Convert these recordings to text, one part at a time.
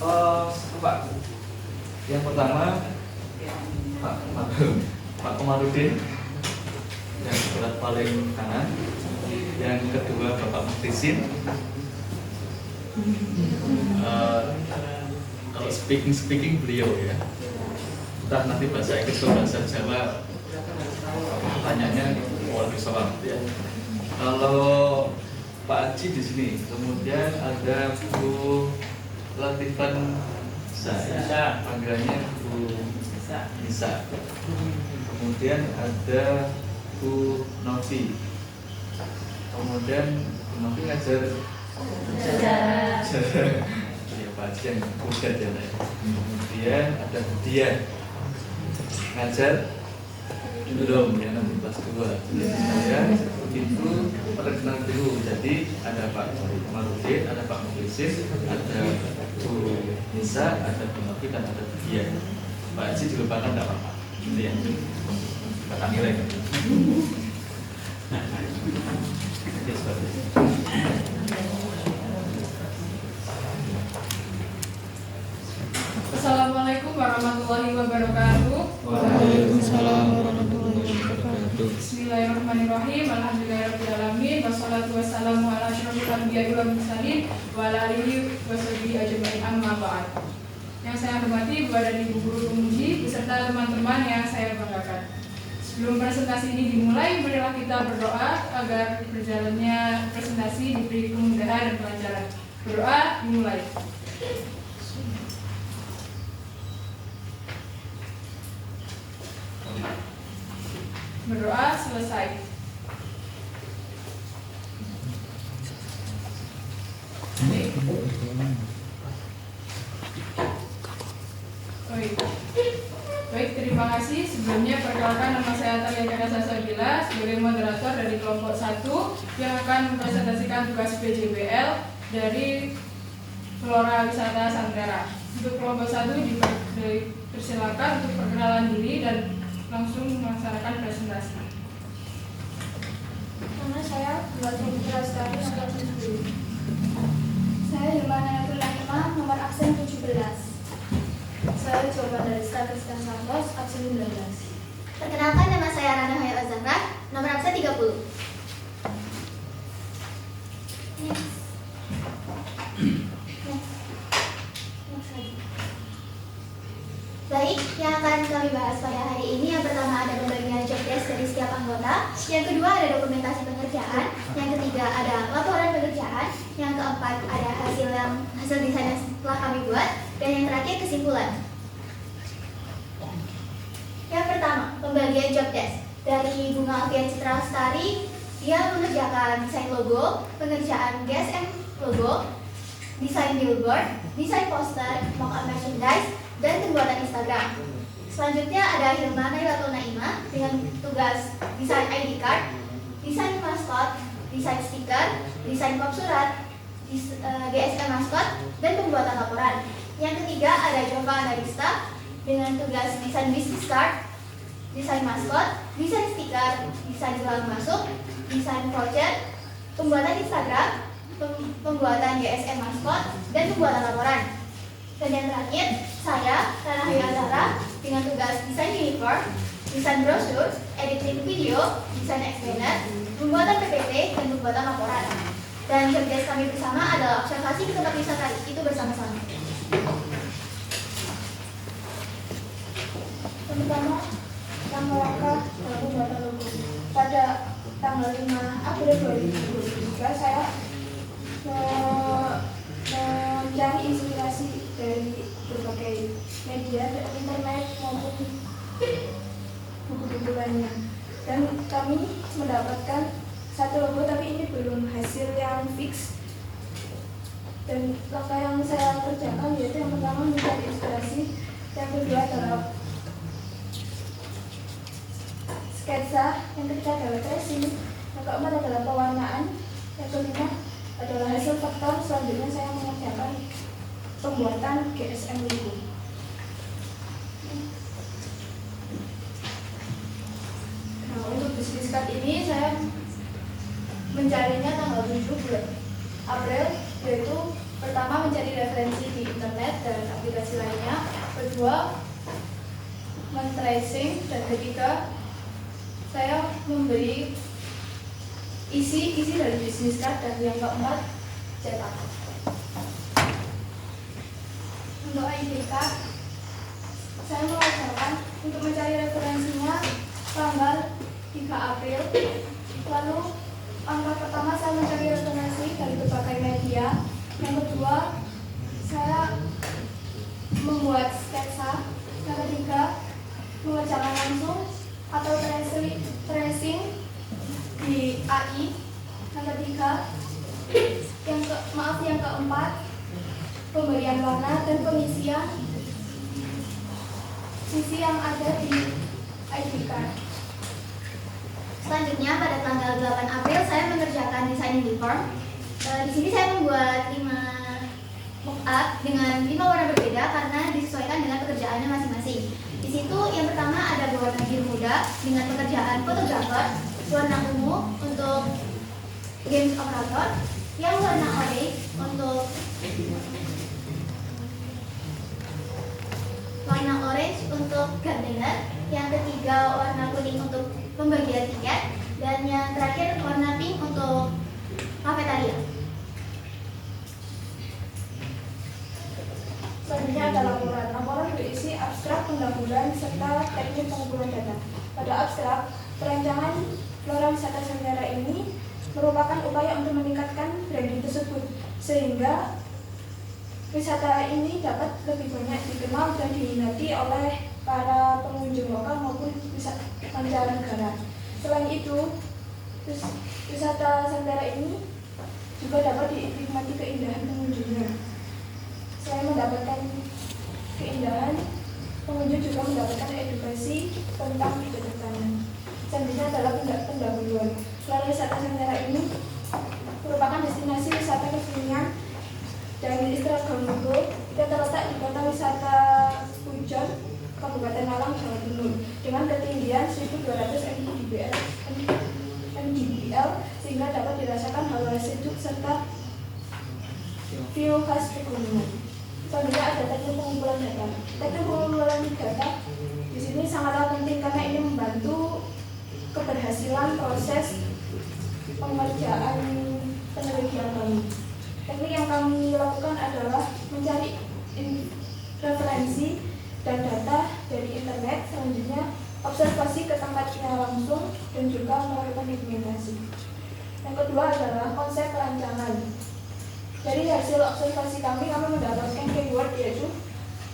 Pak, yang pertama Pak Komarudin, yang berat paling kanan. Yang kedua Bapak Muktisin. Kalau speaking beliau ya, entah nanti bahasa Inggris atau bahasa Jawa, tanyanya orang Islam ya. Kalau Pak Haji di sini, kemudian ada Bu Latifan Nisa, panggilannya Bu Nisa. Kemudian ada Bu Novi. Kemudian Bu Novi ngajar ya Pak Haji yang muda ya. Kemudian ada Bu Dian ngajar belum ya, nanti kelas 2. Jadi saya itu perkenalan dulu. Jadi ada Pak Komarudin, ada Pak Muklisin, ada Bu Nisa, ada Bu Novi, dan ada Bu Dian. Pak Haji dilupakan tidak apa-apa. Ini ya, kata nilai. Assalamualaikum warahmatullahi wabarakatuh. Waalaikumsalam warahmatullahi wabarakatuh. Bismillahirrahmanirrahim. Alhamdulillahirrahmanirrahim. Wassalatu wassalamu ala asyrofil anbiya'i wal mursalin wa ala alihi washabihi ajma'in, amma ba'd. Yang saya hormati Bapak dan Ibu guru pemuji beserta teman-teman yang saya banggakan. Sebelum presentasi ini dimulai, marilah kita berdoa agar berjalannya presentasi diberi kemudahan dan kelancaran. Berdoa dimulai. Berdoa selesai. Baik, terima kasih. Sebelumnya perkenalkan, nama saya Talia Kara Sasabila sebagai moderator dari kelompok 1 yang akan mempresentasikan tugas PJBL dari Flora Wisata Santera. Untuk kelompok 1 dipersilakan untuk perkenalan diri dan langsung melaksanakan presentasi. Nama saya Bulatin Prastari nomor 7. Saya Hilmana Naima nomor absen 17. Saya coba dari Statistika Santos absen 19. Perkenalkan, nama saya Rana Hayat Azahra, nomor absen 30. Baik, yang akan kami bahas pada hari ini yang pertama ada pembagian job desk dari setiap anggota, yang kedua ada dokumentasi pekerjaan, yang ketiga ada laporan pekerjaan, yang keempat ada hasil desain yang telah kami buat, dan yang terakhir kesimpulan. Yang pertama, pembagian job desk dari Bunga Alfian Citra Lestari. Dia mengerjakan desain logo, pengerjaan GSM logo, desain billboard, desain poster, mock-up merchandise, dan pembuatan Instagram. Selanjutnya ada Hilma Nailatul Naima dengan tugas desain ID card, desain maskot, desain stiker, desain pop surat, GSM maskot, dan pembuatan laporan. Yang ketiga ada Jova Analista dengan tugas desain business card, desain maskot, desain stiker, desain gelang masuk, desain voucher, pembuatan Instagram, pembuatan GSM maskot, dan pembuatan laporan. Dan yang terakhir, saya, Rana Hayat Azahra, dengan tugas desain uniform, desain brosur, editing video, desain explainer, pembuatan PPT, dan pembuatan laporan. Dan job desk kami bersama adalah observasi ke tempat wisata itu bersama-sama. Pertama, langkah dalam pembuatan logo. Pada tanggal 5 April 2023 saya mencari inspirasi dari berbagai media internet maupun buku-buku lainnya, dan kami mendapatkan satu logo, tapi ini belum hasil yang fix. Dan langkah yang saya kerjakan yaitu yang pertama mencari inspirasi, yang kedua adalah sketsa, yang ketiga adalah tracing, yang keempat adalah pewarnaan, yang kelima adalah hasil vektor. Selanjutnya saya mengerjakan pembuatan GSM logo. Nah, untuk bisnis card ini saya mencarinya tanggal 7 bulan April, yaitu pertama mencari referensi di internet dan edukasi lainnya. Kedua, men-tracing. Dan ketiga, saya memberi isi dari bisnis card. Dan yang keempat, cetak. Untuk ID card, saya mengajarkan untuk mencari referensinya tanggal 3 April. Lalu angka pertama saya mencari referensi dari berbagai media. Yang kedua, saya membuat sketsa. Yang ketiga, mengerjakan langsung atau tracing di AI. Yang ketiga, yang keempat, pemberian warna dan pengisian sisi yang ada di ID card. Selanjutnya pada tanggal 8 April saya mengerjakan desain uniform. Di sini saya membuat 5 mock-up dengan 5 warna berbeda karena disesuaikan dengan pekerjaannya masing-masing. Di situ yang pertama ada berwarna biru muda dengan pekerjaan fotografer, warna ungu untuk games operator, yang warna orange untuk gardener, yang ketiga warna kuning untuk pembagian tiket, dan yang terakhir warna pink untuk kafetaria. Selanjutnya ada laporan. Laporan berisi abstrak pendahuluan serta teknik pengumpulan data. Pada abstrak, perancangan Flora Wisata Sentera ini merupakan upaya untuk meningkatkan branding tersebut, sehingga wisata ini dapat lebih banyak dikenal dan diminati oleh para pengunjung lokal maupun mancanegara. Selain itu, wisata Sentera ini juga dapat dinikmati keindahan pengunjungnya. Selain mendapatkan keindahan, pengunjung juga mendapatkan edukasi tentang pertanian. Selanjutnya adalah pendahuluan. Flora Wisata Sentera ini merupakan destinasi wisata kekinian dan istirahat Galugo. Kita terletak di kota wisata Pujon, Kabupaten Malang, Jawa Timur, dengan ketinggian 1.200 mdpl, sehingga dapat dirasakan hawa sejuk serta view khas pegunungan. Selanjutnya ada teknik pengumpulan data. Teknik pengumpulan data di sini sangatlah penting karena ini membantu keberhasilan proses pengerjaan penelitian kami. Teknik yang kami lakukan adalah mencari referensi dan data dari internet, selanjutnya observasi ke tempatnya langsung, dan juga melakukan dokumentasi. Yang kedua adalah konsep perancangan. Dari hasil observasi kami mendapatkan keyword yaitu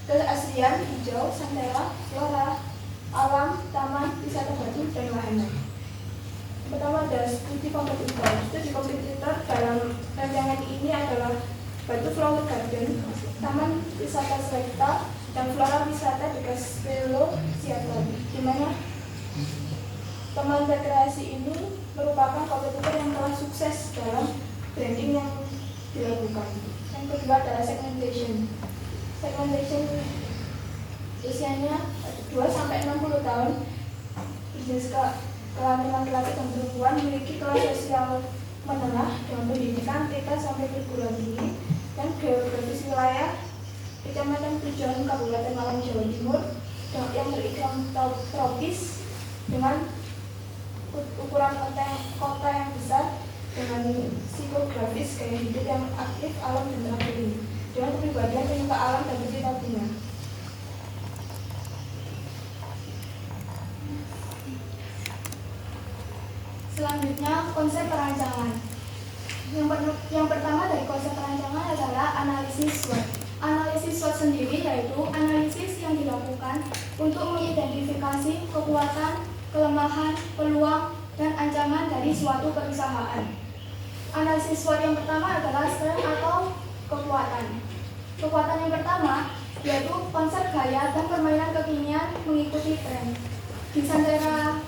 keasrian, hijau, sentera, flora, alam, taman, wisata batu, dan wahana. Pertama ada studi kompetitor. Studi kompetitor dalam rancangan ini adalah Batu Flower Garden, Taman Wisata Selekta, dan Flora Wisata di Castello Seattle, di mana teman rekreasi ini merupakan kompetitor yang telah sukses dalam branding yang dilakukan. Yang kedua adalah segmentation. Segmentation usianya 2-60 tahun, bisnis kelamin laki-laki dan perempuan, memiliki kelas sosial menengah dengan pendidikan TK sampai perguruan tinggi, dan geografis wilayah Kecamatan Pujon, Kabupaten Malang, Jawa Timur, yang beriklim tropis dengan ukuran kota yang besar, dengan psikografis gaya hidup yang aktif, alam dan traveling, dengan kepribadian penyuka alam dan pecinta bunga. Selanjutnya konsep perancangan. Yang pertama dari konsep perancangan adalah analisis SWOT. Analisis SWOT sendiri yaitu analisis yang dilakukan untuk mengidentifikasi kekuatan, kelemahan, peluang, dan ancaman dari suatu perusahaan. Analisis SWOT yang pertama adalah strength atau kekuatan. Kekuatan yang pertama yaitu konsep gaya dan permainan kekinian mengikuti tren. Di Sentera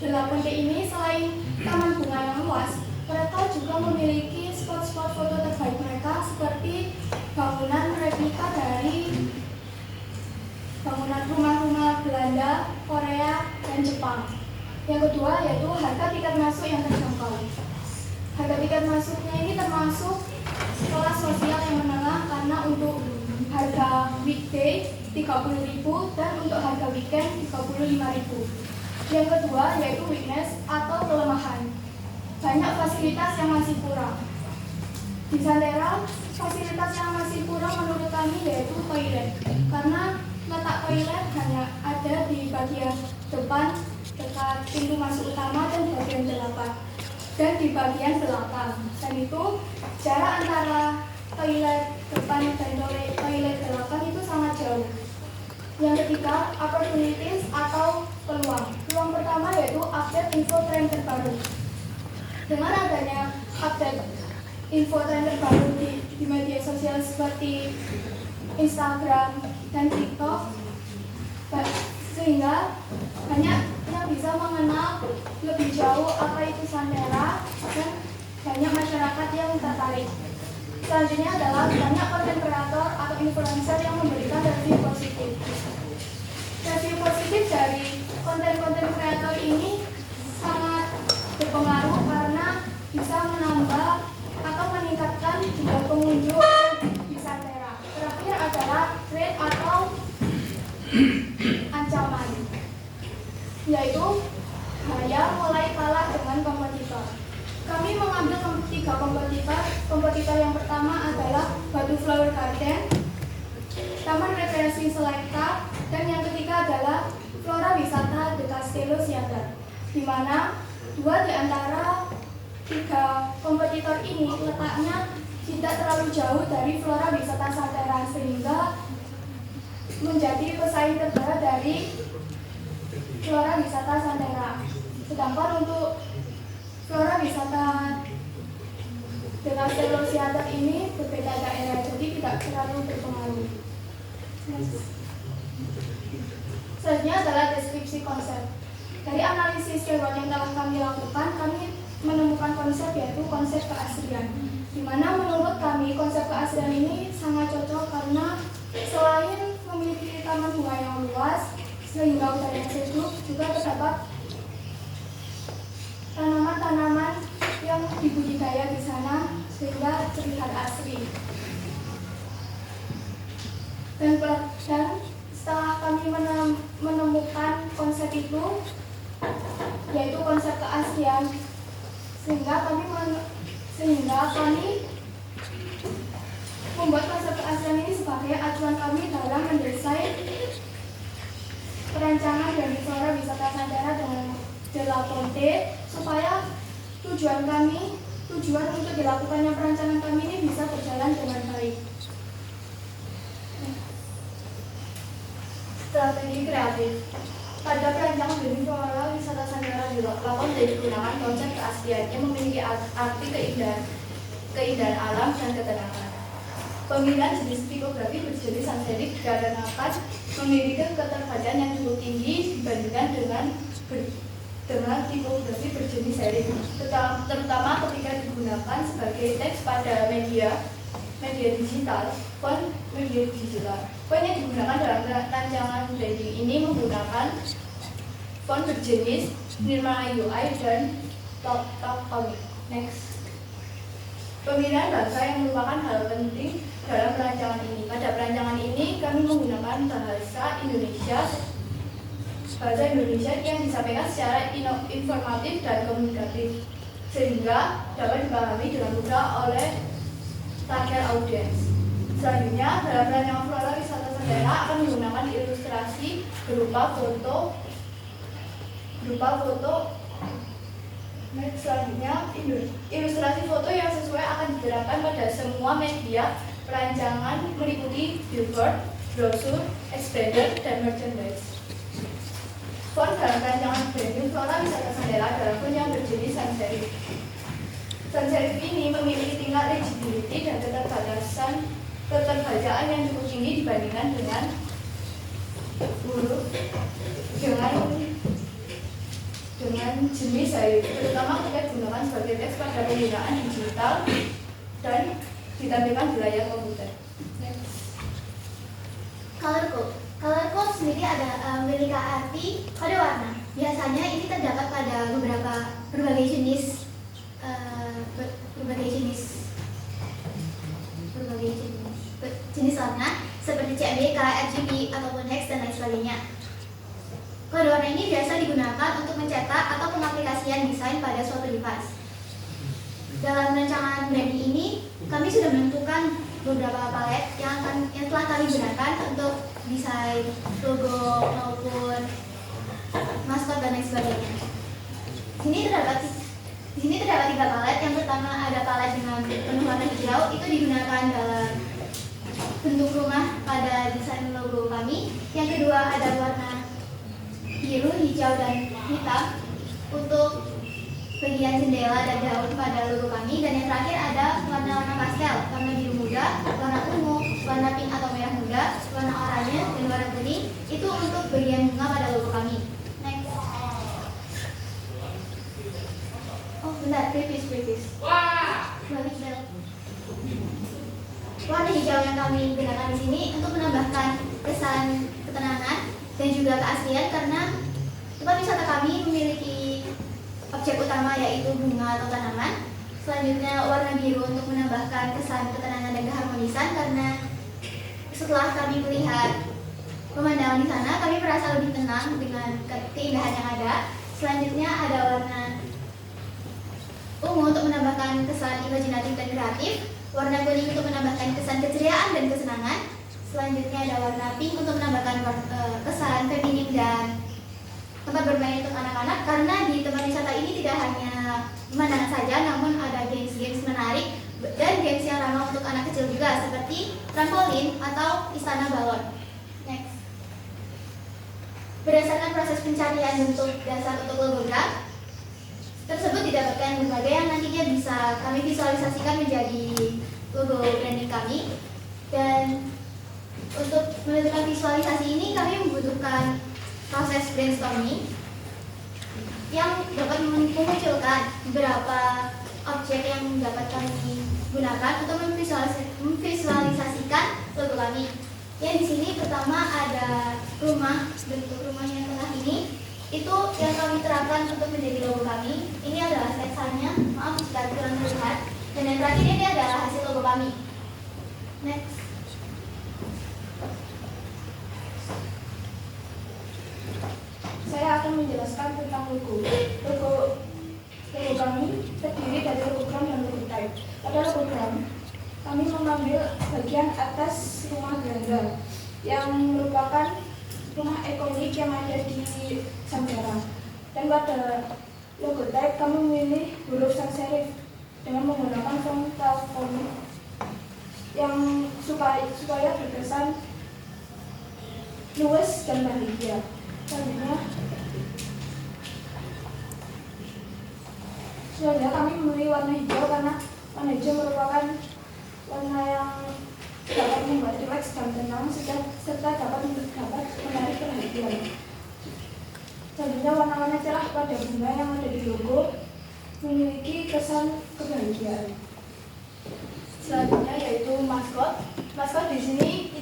8D ini selain taman bunga yang luas, mereka juga memiliki spot-spot foto terbaik mereka seperti bangunan replika dari bangunan rumah-rumah Belanda, Korea, dan Jepang. Yang kedua yaitu harga tiket masuk yang terjangkau. Harga tiket masuknya ini termasuk kelas sosial yang menengah karena untuk harga weekday 30.000 dan untuk harga weekend 35.000. Yang kedua yaitu weakness atau kelemahan. Banyak fasilitas yang masih kurang. Di Santera, fasilitas yang masih kurang menurut kami yaitu toilet. Karena letak toilet hanya ada di bagian depan dekat pintu masuk utama dan bagian belakang. Dan itu jarak antara toilet depan dan toilet belakang itu sangat jauh. Yang ketiga, opportunities atau peluang. Peluang pertama yaitu update info tren terbaru. Dengan adanya update info tren terbaru di media sosial seperti Instagram dan TikTok, sehingga banyak yang bisa mengenal lebih jauh apa itu Santera dan banyak masyarakat yang tertarik. Selanjutnya adalah banyak konten kreator atau influencer yang memberikan review positif. Review positif dari konten-konten kreator ini sangat berpengaruh karena bisa menambah atau meningkatkan jumlah pengunjung di Santera. Terakhir adalah threat atau ancaman, yaitu bahaya mulai kalah dengan kompetitor. Kami mengambil 3 kompetitor. Kompetitor yang pertama adalah Batu Flower Garden, Taman Rekreasi Selecta, dan yang ketiga adalah Flora Wisata The Castello Theater, di mana 2 di antara 3 kompetitor ini letaknya tidak terlalu jauh dari Flora Wisata Santera, sehingga menjadi pesaing terberat dari Flora Wisata Santera. Sedangkan untuk Flora Wisata The Castello Theater ini berbeda daerah, jadi tidak terlalu berpengaruh. Selanjutnya adalah deskripsi konsep. Dari analisis keyword yang telah kami lakukan, kami menemukan konsep yaitu konsep keasrian. Di mana menurut kami konsep keasrian ini sangat cocok karena selain memiliki taman bunga yang luas sehingga udara sejuk, juga terdapat tanaman-tanaman yang dibudidaya di sana sehingga terlihat asri. Dan setelah kami menemukan konsep itu, yaitu konsep keasrian, sehingga kami membuat konsep keasrian ini sebagai acuan kami dalam mendesain perancangan dari Flora Wisata Santera dengan De La Ponte, supaya tujuan untuk dilakukannya perancangan kami ini bisa berjalan dengan baik. Strategi kreatif. Pada perancangan dari Flora Wisata Santera di La Ponte digunakan konsep keaslian yang memiliki arti keindahan alam dan ketenangan. Pemilihan jenis tikografi berjenis sanserik dikarenakan memiliki keterpaduan yang cukup tinggi dibandingkan dengan tikografi berjenis serif, terutama ketika digunakan sebagai teks pada media digital, font media digital. Font yang digunakan dalam rancangan branding ini menggunakan font berjenis Nirmala UI dan Top Comic. Next. Pemilihan bahasa yang merupakan hal penting dalam perancangan ini. Pada perancangan ini kami menggunakan bahasa Indonesia yang disampaikan secara informatif dan komunikatif, sehingga dapat dipahami dengan mudah oleh target audiens. Selanjutnya, dalam perancangan Flora Wisata Santera akan menggunakan ilustrasi berupa foto. Selanjutnya, ilustrasi foto yang sesuai akan diterapkan pada semua media perancangan meliputi billboard, brosur, expander, dan merchandise. Font dalam perancangan branding Flora Wisata Santera adalah font yang berjenis sans serif. Sans serif ini memiliki tingkat legibility dan keterbacaan yang cukup tinggi dibandingkan dengan huruf dengan jenis serif, terutama ketika digunakan sebagai teks pada penggunaan digital dan ditampilkan di layar komputer. Color code. Color code sendiri memiliki arti kode warna. Biasanya ini terdapat pada berbagai jenis jenis warna, seperti CMYK, RGB, ataupun hex, dan lain sebagainya. Kode warna ini biasa digunakan untuk mencetak atau pengaplikasian desain pada suatu device. Dalam rancangan branding ini, kami sudah menentukan beberapa palet yang telah kami gunakan untuk desain logo maupun maskot dan lain sebagainya. Di sini terdapat 3 palet. Yang pertama ada palet dengan penuh warna hijau, itu digunakan dalam bentuk rumah pada desain logo kami. Yang kedua ada warna biru, hijau, dan hitam untuk bagian jendela dan daun pada logo kami. Dan yang terakhir ada warna-warna pastel, warna biru muda, warna ungu, warna pink atau merah muda, warna oranye, dan warna kuning, itu untuk bagian bunga pada logo kami. Next. Oh bentar, previous. Balik bel. Warna hijau yang kami gunakan di sini untuk menambahkan kesan ketenangan dan juga keaslian, karena tempat wisata kami memiliki objek utama yaitu bunga atau tanaman. Selanjutnya warna biru untuk menambahkan kesan ketenangan dan keharmonisan, karena setelah kami melihat pemandangan di sana, kami merasa lebih tenang dengan keindahan yang ada. Selanjutnya ada warna ungu untuk menambahkan kesan imajinatif dan kreatif, warna kuning untuk menambahkan kesan keceriaan dan kesenangan. Selanjutnya ada warna pink untuk menambahkan kesan feminim dan tempat bermain untuk anak-anak, karena di tempat wisata ini tidak hanya pemandangan saja, namun ada games-games menarik dan games yang ramah untuk anak kecil juga, seperti trampolin atau istana balon. Next. Berdasarkan proses pencarian bentuk dasar untuk logogram tersebut didapatkan berbagai yang nantinya bisa kami visualisasikan menjadi logo branding kami. Dan untuk menentukan visualisasi ini kami membutuhkan proses brainstorming yang dapat memunculkan beberapa objek yang dapat kami gunakan untuk memvisualisasikan logo kami. Yang di sini pertama ada rumah, bentuk rumahnya yang tengah ini itu yang kami terapkan untuk menjadi logo kami. Ini adalah sketsanya, maaf jika kurang terlihat. Dan yang terakhir ini adalah hasil logo kami. Next. Saya akan menjelaskan tentang logo. Logo kami terdiri dari logogram dan logotype. Pada logogram, kami mengambil bagian atas rumah Belanda yang merupakan rumah ikonik yang ada di Sambera. Dan pada logotype kami memilih huruf sans serif dengan menggunakan font Telfont yang supaya berkesan luas dan bahagia. Selanjutnya kami memilih warna hijau karena warna hijau merupakan warna yang dapat membuat rileks dan tenang serta dapat menarik perhatian. Selanjutnya warna-warna cerah pada bunga yang ada di logo memiliki kesan kebahagiaan. Selanjutnya yaitu maskot. Maskot di sini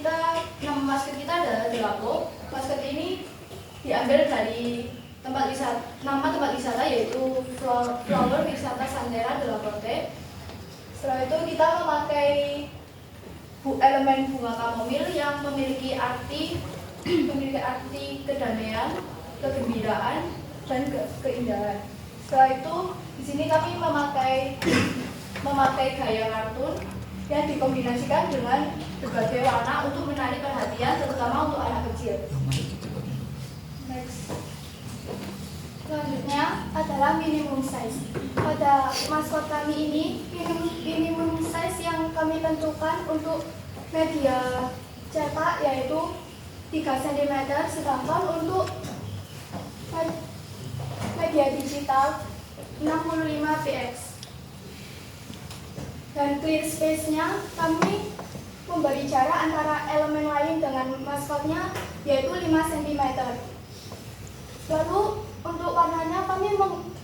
nama maskot kita adalah Delapo. Maskot ini diambil dari nama tempat wisata yaitu Flower Wisata Santera de la Porte. Setelah itu kita memakai elemen bunga kamomil yang memiliki arti kedamaian, kegembiraan, dan keindahan. Setelah itu di sini kami memakai gaya kartun yang dikombinasikan dengan berbagai warna untuk menarik perhatian, terutama untuk anak kecil. Next. Selanjutnya adalah minimum size. Pada maskot kami ini, minimum size yang kami tentukan untuk media cetak yaitu 3 cm, sedangkan untuk media digital 65 px. Dan clear space-nya kami memberi jarak antara elemen lain dengan maskotnya yaitu 5 cm. Lalu untuk warnanya kami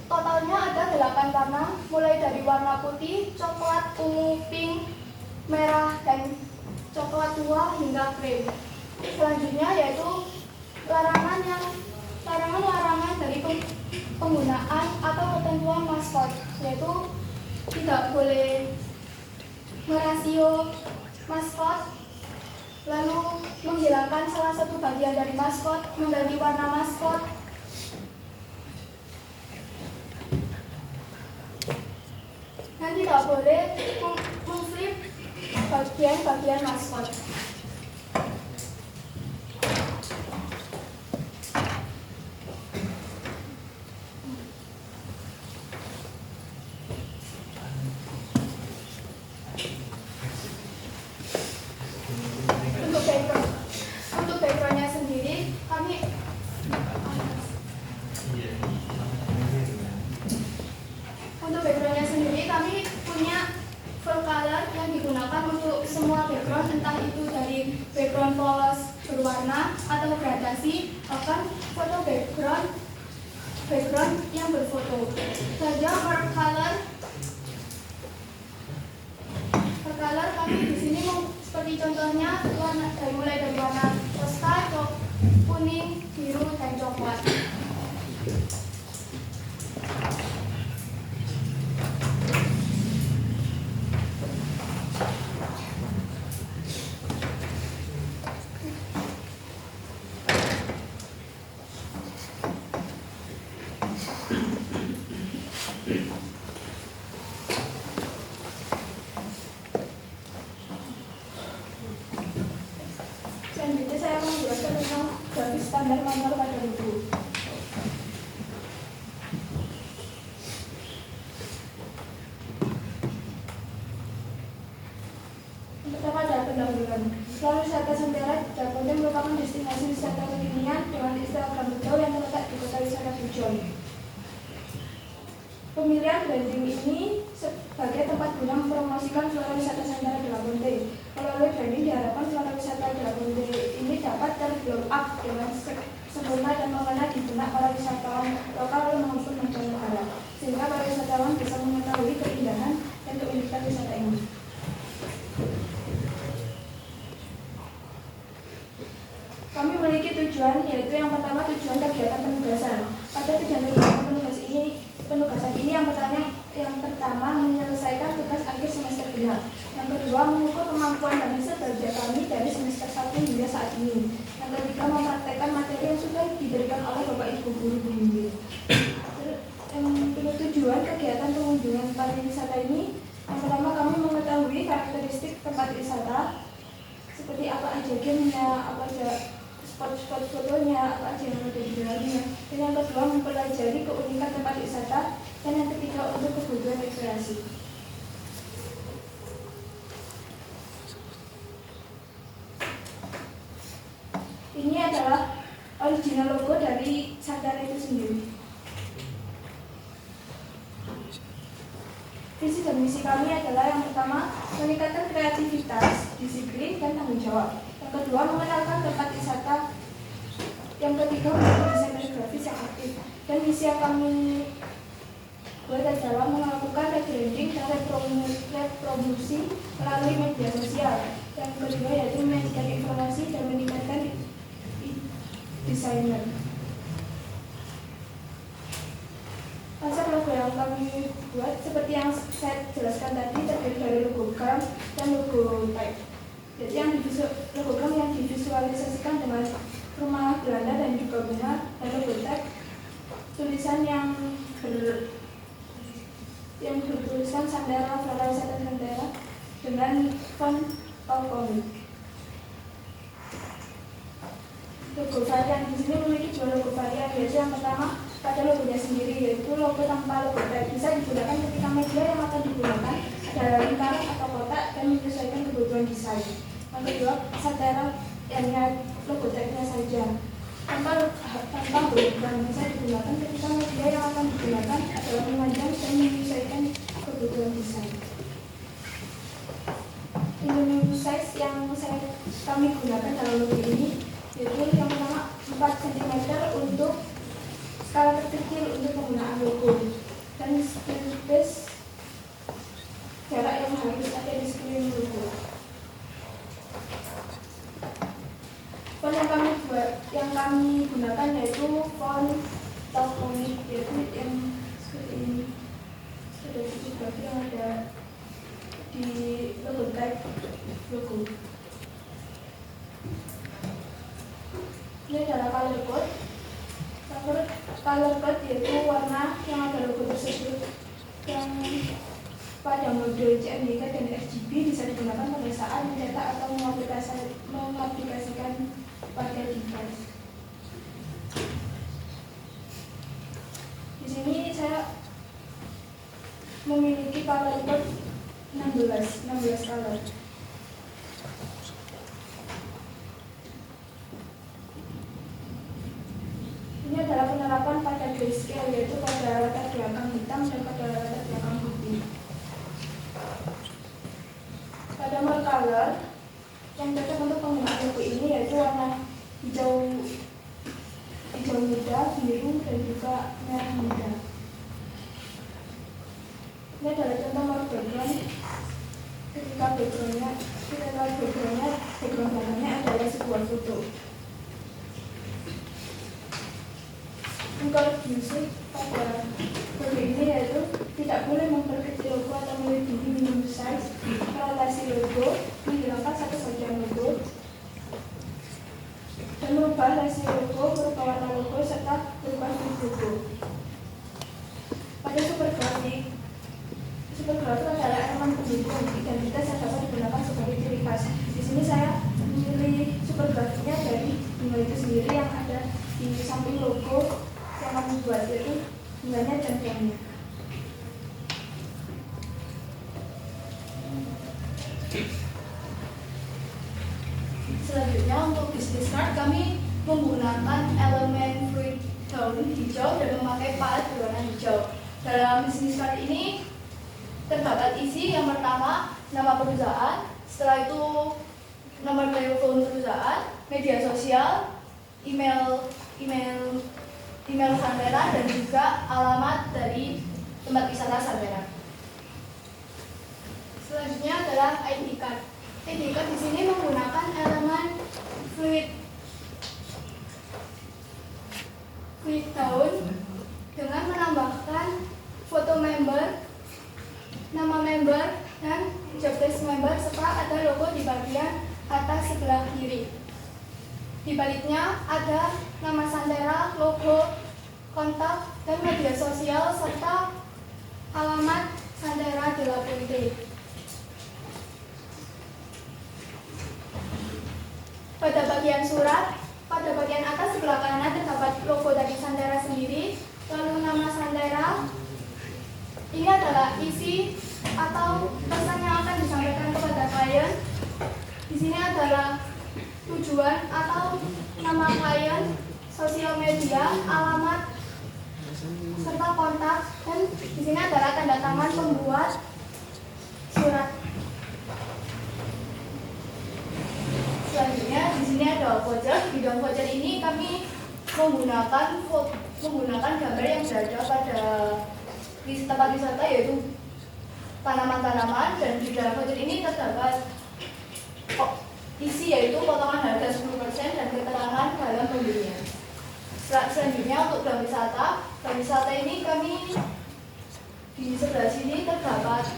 totalnya ada 8 warna, mulai dari warna putih, coklat, ungu, pink, merah, dan coklat tua hingga krem. Selanjutnya yaitu larangan dari penggunaan atau ketentuan maskot, yaitu tidak boleh merasio maskot lalu menghilangkan salah satu bagian dari maskot, mengganti warna maskot, dan tidak boleh memflip bagian-bagian maskot. Untuk backgroundnya sendiri kami punya full color yang digunakan untuk semua background, entah itu dari background polos berwarna atau gradasi, bahkan foto background yang berfoto. Saja work color kami di sini seperti contohnya mulai dari warna toska, kuning, biru, dan coklat. Selanjutnya saya akan menjelaskan tentang grafis standar manual pada buku. Yang pertama adalah pendahuluan. Selalu wisata Sentera Jakarta merupakan destinasi wisata kekinian dengan istilah betul yang terletak di kota wisata Pujon. Pemilihan branding ini sebagai tempat guna mempromosikan flora wisata Sentera Delaponte. Melalui branding diharapkan flora wisata Delaponte ini dapat terglow up dengan sempurna dan mengena di benak para wisatawan lokal maupun mancanegara, sehingga para wisatawan bisa mengetahui keindahan dan keunikan wisata ini. Kami memiliki tujuan, yaitu yang pertama tujuan kegiatan penugasan. Pada tujuan kegiatan penugasan ini yang pertama menyelesaikan tugas akhir semester genap. Yang kedua mengukur kemampuan dan hasil belajar kami dari semester 1 hingga saat ini. Yang ketiga mempraktekkan materi yang sudah diberikan oleh Bapak Ibu guru pembimbing. Tujuan kegiatan pengunjungan pariwisata ini, yang pertama kami mengetahui karakteristik tempat wisata, seperti apa aja gamenya, apa aja spot-spot fotonya, apa aja yang ada di dalamnya. Dan yang kedua mempelajari keunikan tempat wisata, dan yang ketiga untuk kebutuhan rekreasi. Ini adalah original logo dari Santara itu sendiri. Visi dan misi kami adalah yang pertama meningkatkan kreativitas, disiplin, dan tanggung jawab. Yang kedua mengenalkan tempat wisata. Yang ketiga menjadi desainer grafis yang aktif. Dan misi yang kami buat adalah melakukan rebranding dan reproduksi melalui media sosial. Yang kedua yaitu menyajikan informasi dan meningkatkan desainer. Konsep logo yang kami buat seperti yang saya jelaskan tadi terdiri dari logogram dan logo type. Jadi yang logogram yang divisualisasikan dengan rumah Belanda dan juga bunga, dan logo type tulisan yang bertuliskan Santera Flora Wisata Santera dengan font komik. Logo varian di sini memiliki dua logo varian, yaitu yang pertama pada logonya sendiri, yaitu logo tanpa logo type. Bisa digunakan ketika media yang akan digunakan adalah lingkaran atau kotak dan menyesuaikan kebutuhan desain. Yang kedua, Santera hanya logo type-nya saja tanpa hologram, bisa digunakan ketika media yang akan digunakan adalah memanjang dan menyesuaikan kebutuhan desain. Minimum size yang kami gunakan dalam logo ini yaitu yang pertama 4 cm untuk skala terkecil untuk penggunaan logo, dan space jarak yang harus ada di sekeliling logo. Font yang kami gunakan yaitu font komik, yaitu yang seperti ini. Ada tipografi yang ada di logo type logo. Ini adalah color code. Color code yaitu warna yang ada logo tersebut yang pada mode CMYK dan RGB bisa digunakan pada saat mencetak atau mengaplikasikan pada device. Di sini saya memiliki color code 16 color. Ini adalah penerapan pada grayscale, yaitu pada latar belakang hitam dan pada latar belakang putih. Pada more color yang cocok untuk penggunaan logo ini yaitu warna hijau muda, biru, dan juga merah muda. Ini adalah contoh more background. Ketika background warnanya adalah sebuah foto. Untuk musik pada kode ini yaitu tidak boleh memperkecil logo atau melebihi minimum size. Rotasi logo dihilangkan satu bagian logo dan merubah rasio logo, merubah warna logo serta merubah bentuk logo. Pada super grafik adalah elemen pendukung identitas yang dapat digunakan sebagai ciri khas. Di sini saya memilih super grafiknya dari bunga itu sendiri yang ada di samping logo yang kami buat, yaitu bunganya dan daunnya. Selanjutnya untuk business card kami menggunakan elemen fluid tone hijau dan memakai palet berwarna hijau. Dalam business card ini terdapat isi yang pertama nama perusahaan, setelah itu nomor telepon perusahaan, media sosial, email Santera dan juga alamat dari tempat wisata Santera. Selanjutnya adalah ID card. ID card di sini menggunakan elemen fluid tone dengan menambahkan foto member, nama member, dan job desk member serta ada logo di bagian atas sebelah kiri. Di baliknya ada nama Santera, logo, kontak, dan media sosial serta alamat Santera de la Puente. Pada bagian surat, pada bagian atas sebelah kanan terdapat logo dari Santera sendiri, lalu nama Santera. Ini adalah isi atau pesan yang akan disampaikan kepada klien. Di sini adalah tujuan atau nama klien, sosial media, alamat, serta kontak, dan di sini adalah tanda tangan pembuat surat. Selanjutnya di sini ada voucher. Di dalam voucher ini kami menggunakan gambar yang berada pada di tempat wisata, yaitu tanaman-tanaman, dan di dalam voucher ini terdapat isi yaitu potongan harga 10% dan keterangan dalam pembelinya. Selanjutnya untuk bank wisata ini kami di sebelah sini terdapat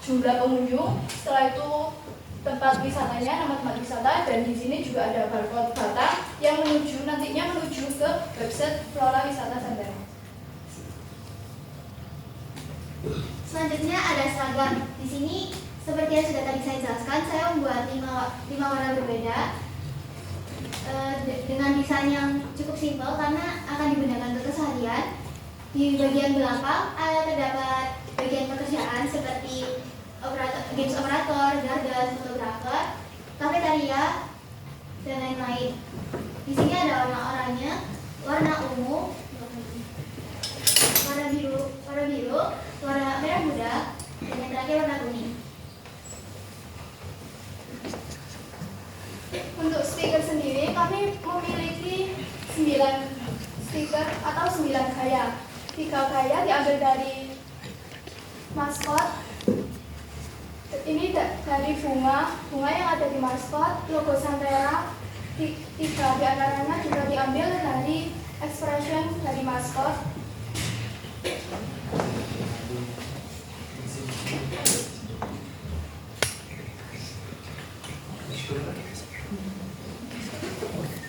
jumlah pengunjung, setelah itu tempat wisatanya, nama tempat wisata, dan di sini juga ada barcode data yang nantinya menuju ke website Flora Wisata Santera. Selanjutnya ada seragam. Di sini seperti yang sudah tadi saya jelaskan, saya membuat 5 warna berbeda dengan desain yang cukup simpel karena akan digunakan untuk keseharian. Di bagian belakang terdapat bagian pekerjaan seperti games operator, garden, fotografer, kafetaria, dan lain-lain. Di sini ada warna oranye, warna ungu, warna biru, warna merah muda, dan yang terakhir warna kuning. Untuk stiker sendiri kami memiliki 9 stiker atau 9 gaya. 3 gaya diambil dari maskot. Ini dari bunga yang ada di maskot, logo Santera. 3 di antaranya juga diambil dari expression dari maskot.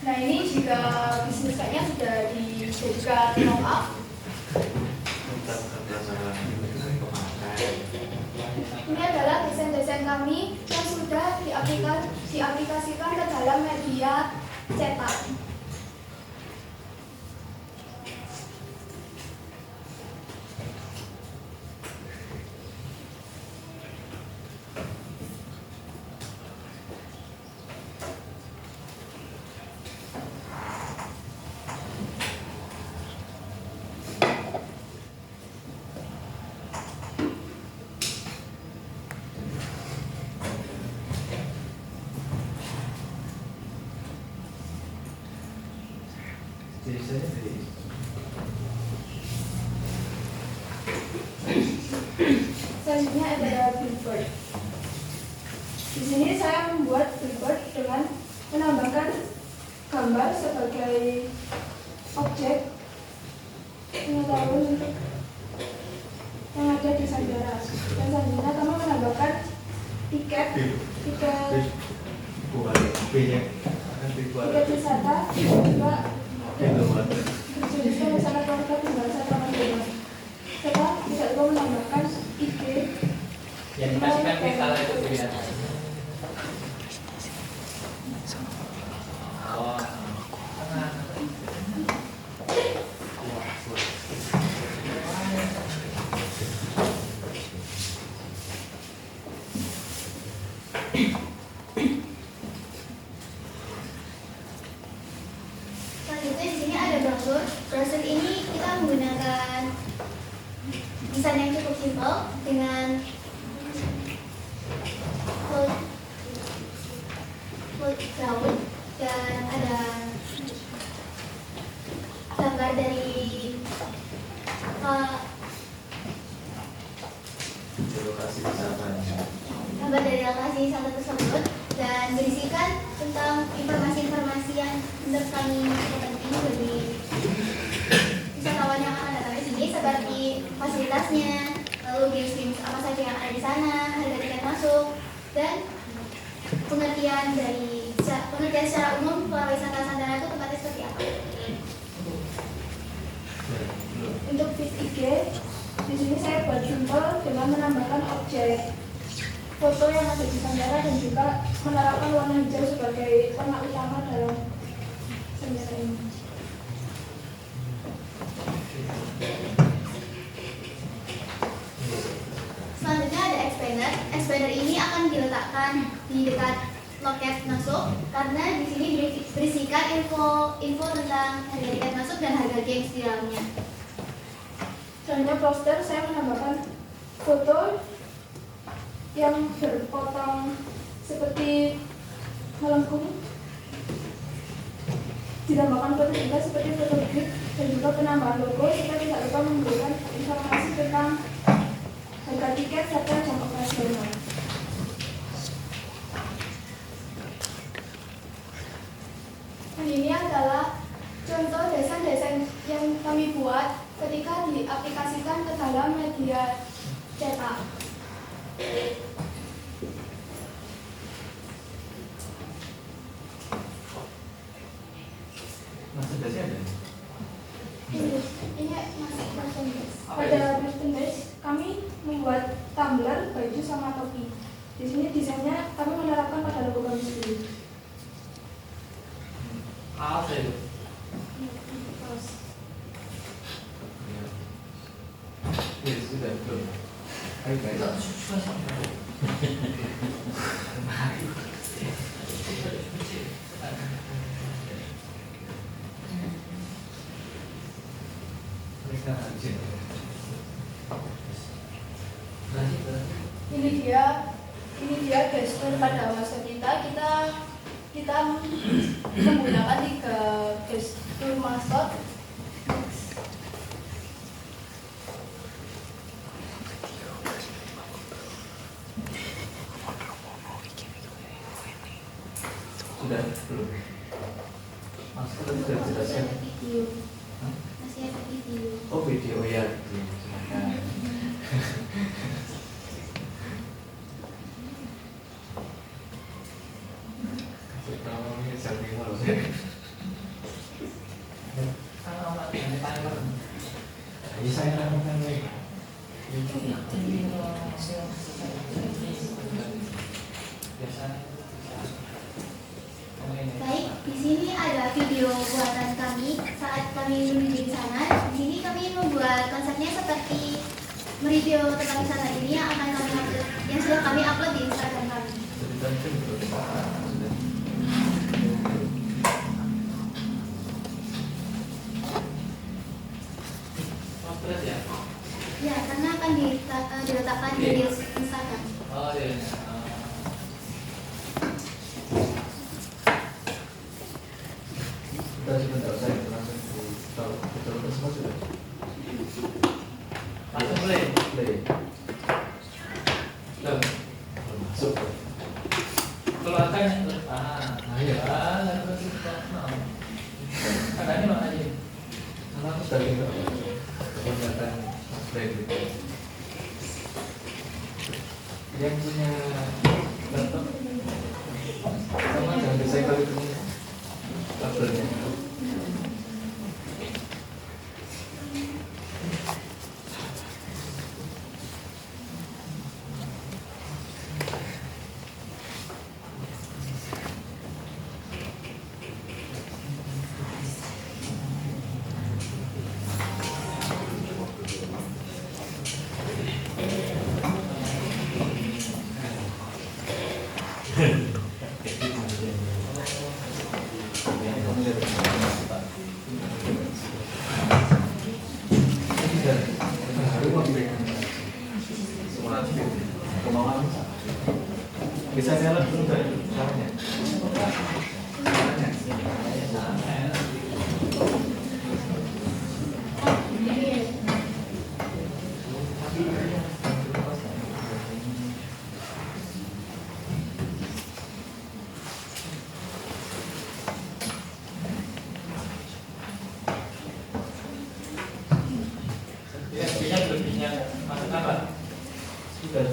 Nah, ini jika bisnis kayaknya sudah dijadikan mock-up. Ini adalah desain-desain kami yang sudah diaplikasikan ke dalam media cetak. Jadi saya dari Selanjutnya ada billboard. Di sini saya membuat billboard dengan menambahkan gambar sebagai objek pengetahuan untuk yang ada di Sandara. Dan selanjutnya kami menambahkan tiket bukan B-nya akan dibuat tiket wisata juga itu jadi wisata keluarga tinggal satu orang rumah. Setelah tidak lupa menambahkan IG Yang dipastikan vital itu pilihan. Oh. Selanjutnya di sini ada brosur. Brosur ini kita menggunakan desain yang cukup simpel dengan full ground dan ada gambar dari lokasi wisatanya. gambar dari lokasi wisata tersebut dan berisikan tentang informasi-informasi yang menurut kami cukup penting bagi wisatawan yang akan datang ke sini seperti fasilitasnya, lalu games apa saja yang ada di sana, harga tiket masuk, dan pengertian secara umum wisata Sandara itu tempatnya seperti apa. untuk fit IG. Di sini saya buat simpel dengan menambahkan objek foto yang ada di Sandara dan juga menerapkan warna hijau sebagai warna utama dalam Sandara ini. Selanjutnya ada expander. Expander ini akan diletakkan di dekat loket masuk karena di sini berisikan info tentang harga tiket masuk dan harga games di dalamnya. Selanjutnya poster, saya menambahkan foto yang berpotong seperti melengkung, ditambahkan foto juga seperti foto grid dan juga penambahan logo. Kita tidak lupa memberikan informasi tentang harga tiket serta jam operasional. Dan ini adalah contoh desain-desain yang kami buat ketika diaplikasikan ke dalam media cetak. Masih ada? Ini masih merchandise. Pada merchandise kami membuat tumbler, baju sama topi. Di sini desainnya kami menerapkan pada logo kami sendiri. Apa itu? Terus, Ya sudah belum. Ayo guys. Mereka aja. ini dia gestur pada masa kita menggunakan 3 gestur masuk. Sudah belum? Masker sudah jelaskan. Video. Hah? Masih ada video. Oh video ya. Silakan. Kasih tahu ini jadi malu. Saya lakukan lagi. Baik, di sini ada video buatan kami saat kami menuju di sana. Di sini kami membuat konsepnya seperti mereview tentang wisata ini yang akan kami upload, yang sudah kami upload di Instagram kami. Terus ya? Ya, karena akan diletakkan di Instagram. Oh iya. Sebentar, saya langsung tahu betul semua sudah. Langsung mulai. Play. Loh, Masuk. kalau akan iya. terus katanya mana aja? Karena aku sudah tinggal kegiatan play gitu. Yang punya laptop sama jangan disayang itu kabelnya. Bisa jalan dulu dari caranya. Lebihnya masuk apa? Sudah.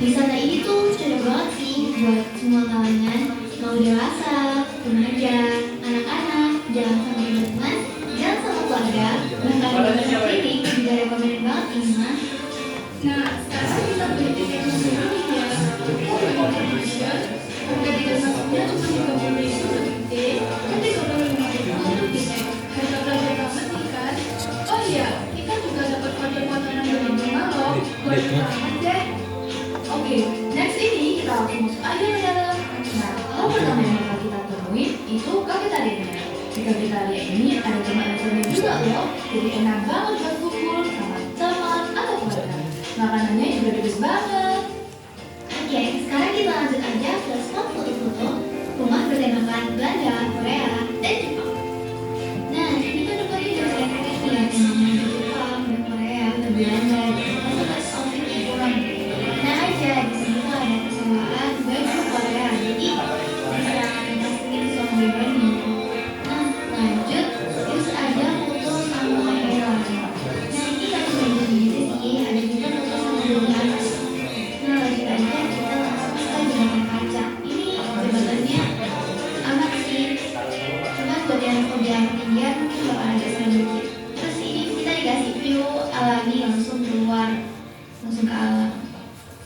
Wisata ini tuh cocok banget sih buat semua kalangan, mau dewasa, remaja, anak-anak, jalan sama teman-teman, jalan sama keluarga, bahkan di klinik juga rekomend banget ini mah. Nah, sekarang kita beli tiket masuk dulu ya. Kok rekomendasi? Harga tiket masuknya cuma 30.000 lebih, tapi kalau 5.000 itu tiket. Harga pelajar banget nih kan? Oh iya, kita juga dapat foto-foto yang bunga loh. Boleh banget deh. Oke, next ini kita langsung masuk aja ke dalam. Nah, hal pertama yang bakal kita temuin itu kafetaria. Di kafetaria ini ada tempat restoran juga loh, jadi enak banget buat kumpul sama Jerman, Belanda, Korea, dan Jepang. Nah, ini kategori dosen ini ya, namanya Jepang, dan Korea, dan Belanda, masuk ke outfit ukuran. Nah aja di sini tuh ada kesamaan baju Korea, jadi bisa masukin sama bajunya. Nah, lanjut, terus ada foto sama kamera. Nah, ini satu baju gitu sih, ada juga foto sama bagian atas. Nah, lanjut aja kita langsung ke jembatan kaca. Ini jembatannya amat sih, cuma buat yang ketinggian mungkin bakal agak sedikit. Terus ini kita dikasih view alami langsung keluar, langsung ke alam.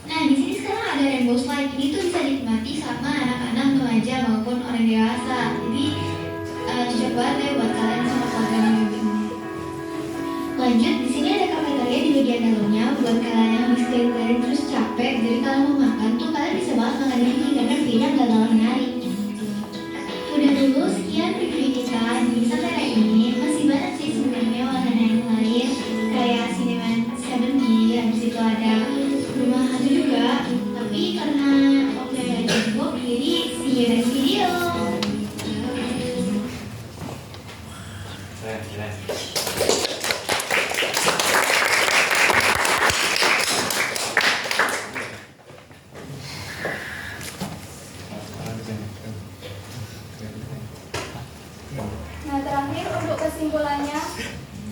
Nah, di sini sekarang ada rainbow slide. Ini tuh bisa dinikmati sama anak-anak, remaja maupun orang dewasa. Jadi cocok banget ya buat kalian sama keluarga yang bingung. Lanjut, di sini ada kafeteria di bagian dalamnya buat kalian yang habis keliling terus capek. Jadi kalau mau makan tuh kalian bisa banget makan di sini karena view-nya nggak terlalu menarik. Udah dulu sekian review kita di Santera ini. Masih banyak sih sebenarnya wahana yang lain kayak Cineman 7D, habis itu ada rumah hantu juga. Tapi karena waktunya udah cukup, jadi see you next video. Keren. Nah, terakhir untuk kesimpulannya,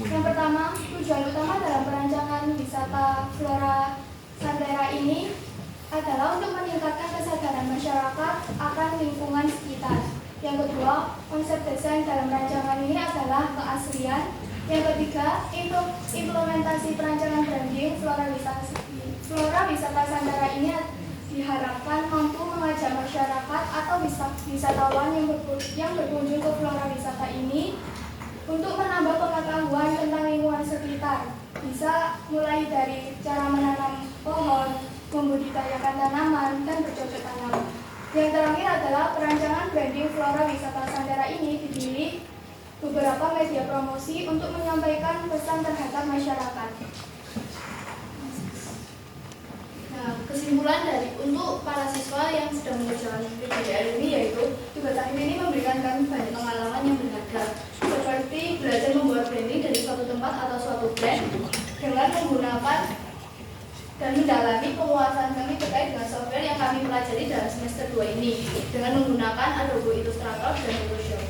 yang pertama, tujuan utama dalam perancangan wisata Flora Santera ini adalah untuk meningkatkan kesadaran masyarakat akan lingkungan sekitar. Yang kedua, konsep desain dalam rancangan ini adalah keaslian. Yang ketiga, implementasi perancangan branding Flora Wisata Santera ini diharapkan mampu mengajak masyarakat atau wisatawan yang berkunjung ke Flora Wisata ini untuk menambah pengetahuan tentang lingkungan sekitar. Bisa mulai dari cara menanam pohon, membudidayakan tanaman, dan bercocok tanam. Yang terakhir adalah perancangan branding Flora Wisata Santera ini dipilih beberapa media promosi untuk menyampaikan pesan terhadap masyarakat. Nah, kesimpulan dari untuk para siswa yang sedang mengerjakan PJDL ini yaitu tugas akhir ini memberikan kami banyak pengalaman yang berharga, seperti belajar membuat branding dari suatu tempat atau suatu brand dengan menggunakan dan mendalami penguasaan kami terkait dengan software yang kami pelajari dalam semester 2 ini dengan menggunakan Adobe Illustrator dan Photoshop.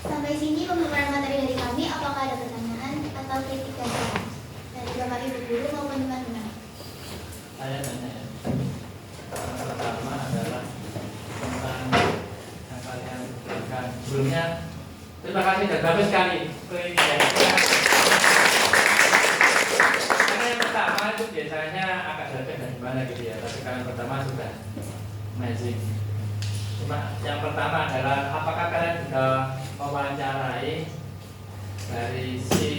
Sampai sini pemaparan materi dari kami. Apakah ada pertanyaan atau kritik dan saran dari Bapak Ibu guru maupun teman-teman? Saya tanya ya. Yang pertama adalah tentang yang kalian berikan. Sebelumnya terima kasih dan bagus sekali. Karena yang pertama itu biasanya agak jelek dan gimana gitu ya. Tapi kalian pertama sudah amazing. Cuma yang pertama adalah apakah kalian sudah mewawancarai dari si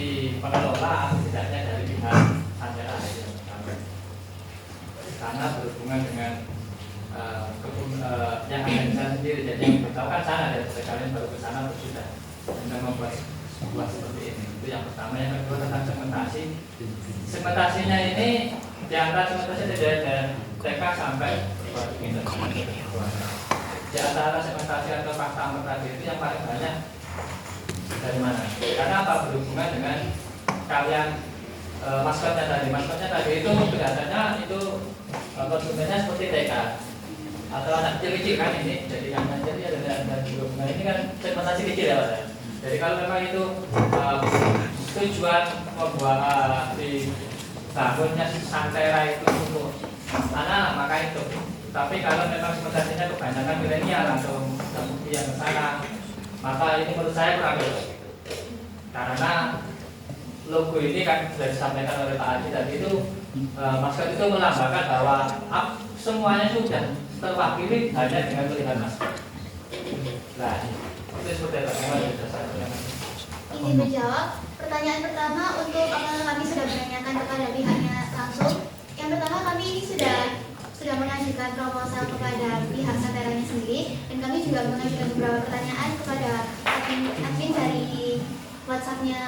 pengelola atau tidaknya dari pihak Santera yang pertama, karena berhubungan dengan yang ada di sana sendiri. Jadi yang beritahu kan sana ya, kalian baru ke sana terus sudah membuat sebuah seperti ini. Itu yang pertama. Yang kedua tentang segmentasi. Segmentasinya ini di antara segmentasi dari TK sampai di antara segmentasi atau fakta tadi itu yang paling banyak dari mana? Karena apa? Berhubungan dengan kalian maskotnya tadi. Maskotnya tadi itu kelihatannya itu konsumennya seperti TK atau anak kecil-kecil kan ini. Jadi kan jadi ada berhubungan ini kan segmentasi kecil ya Pak. Jadi kalau memang itu tujuan membuat di bangunnya Santera itu untuk anak, maka itu. Tapi kalau memang segmentasinya kebanyakan milenial atau mungkin yang ke sana, maka ini menurut saya kurang bagus. Karena logo ini kan sudah disampaikan oleh Pak Haji tadi itu maskot itu melambangkan bahwa semuanya sudah terwakili hanya dengan melihat maskot. Nah, itu seperti apa? Ingin menjawab pertanyaan pertama untuk apakah kami sudah menanyakan kepada pihaknya langsung. Yang pertama kami ini sudah mengajukan proposal kepada pihak Santeranya sendiri, dan kami juga mengajukan beberapa pertanyaan kepada admin dari WhatsApp-nya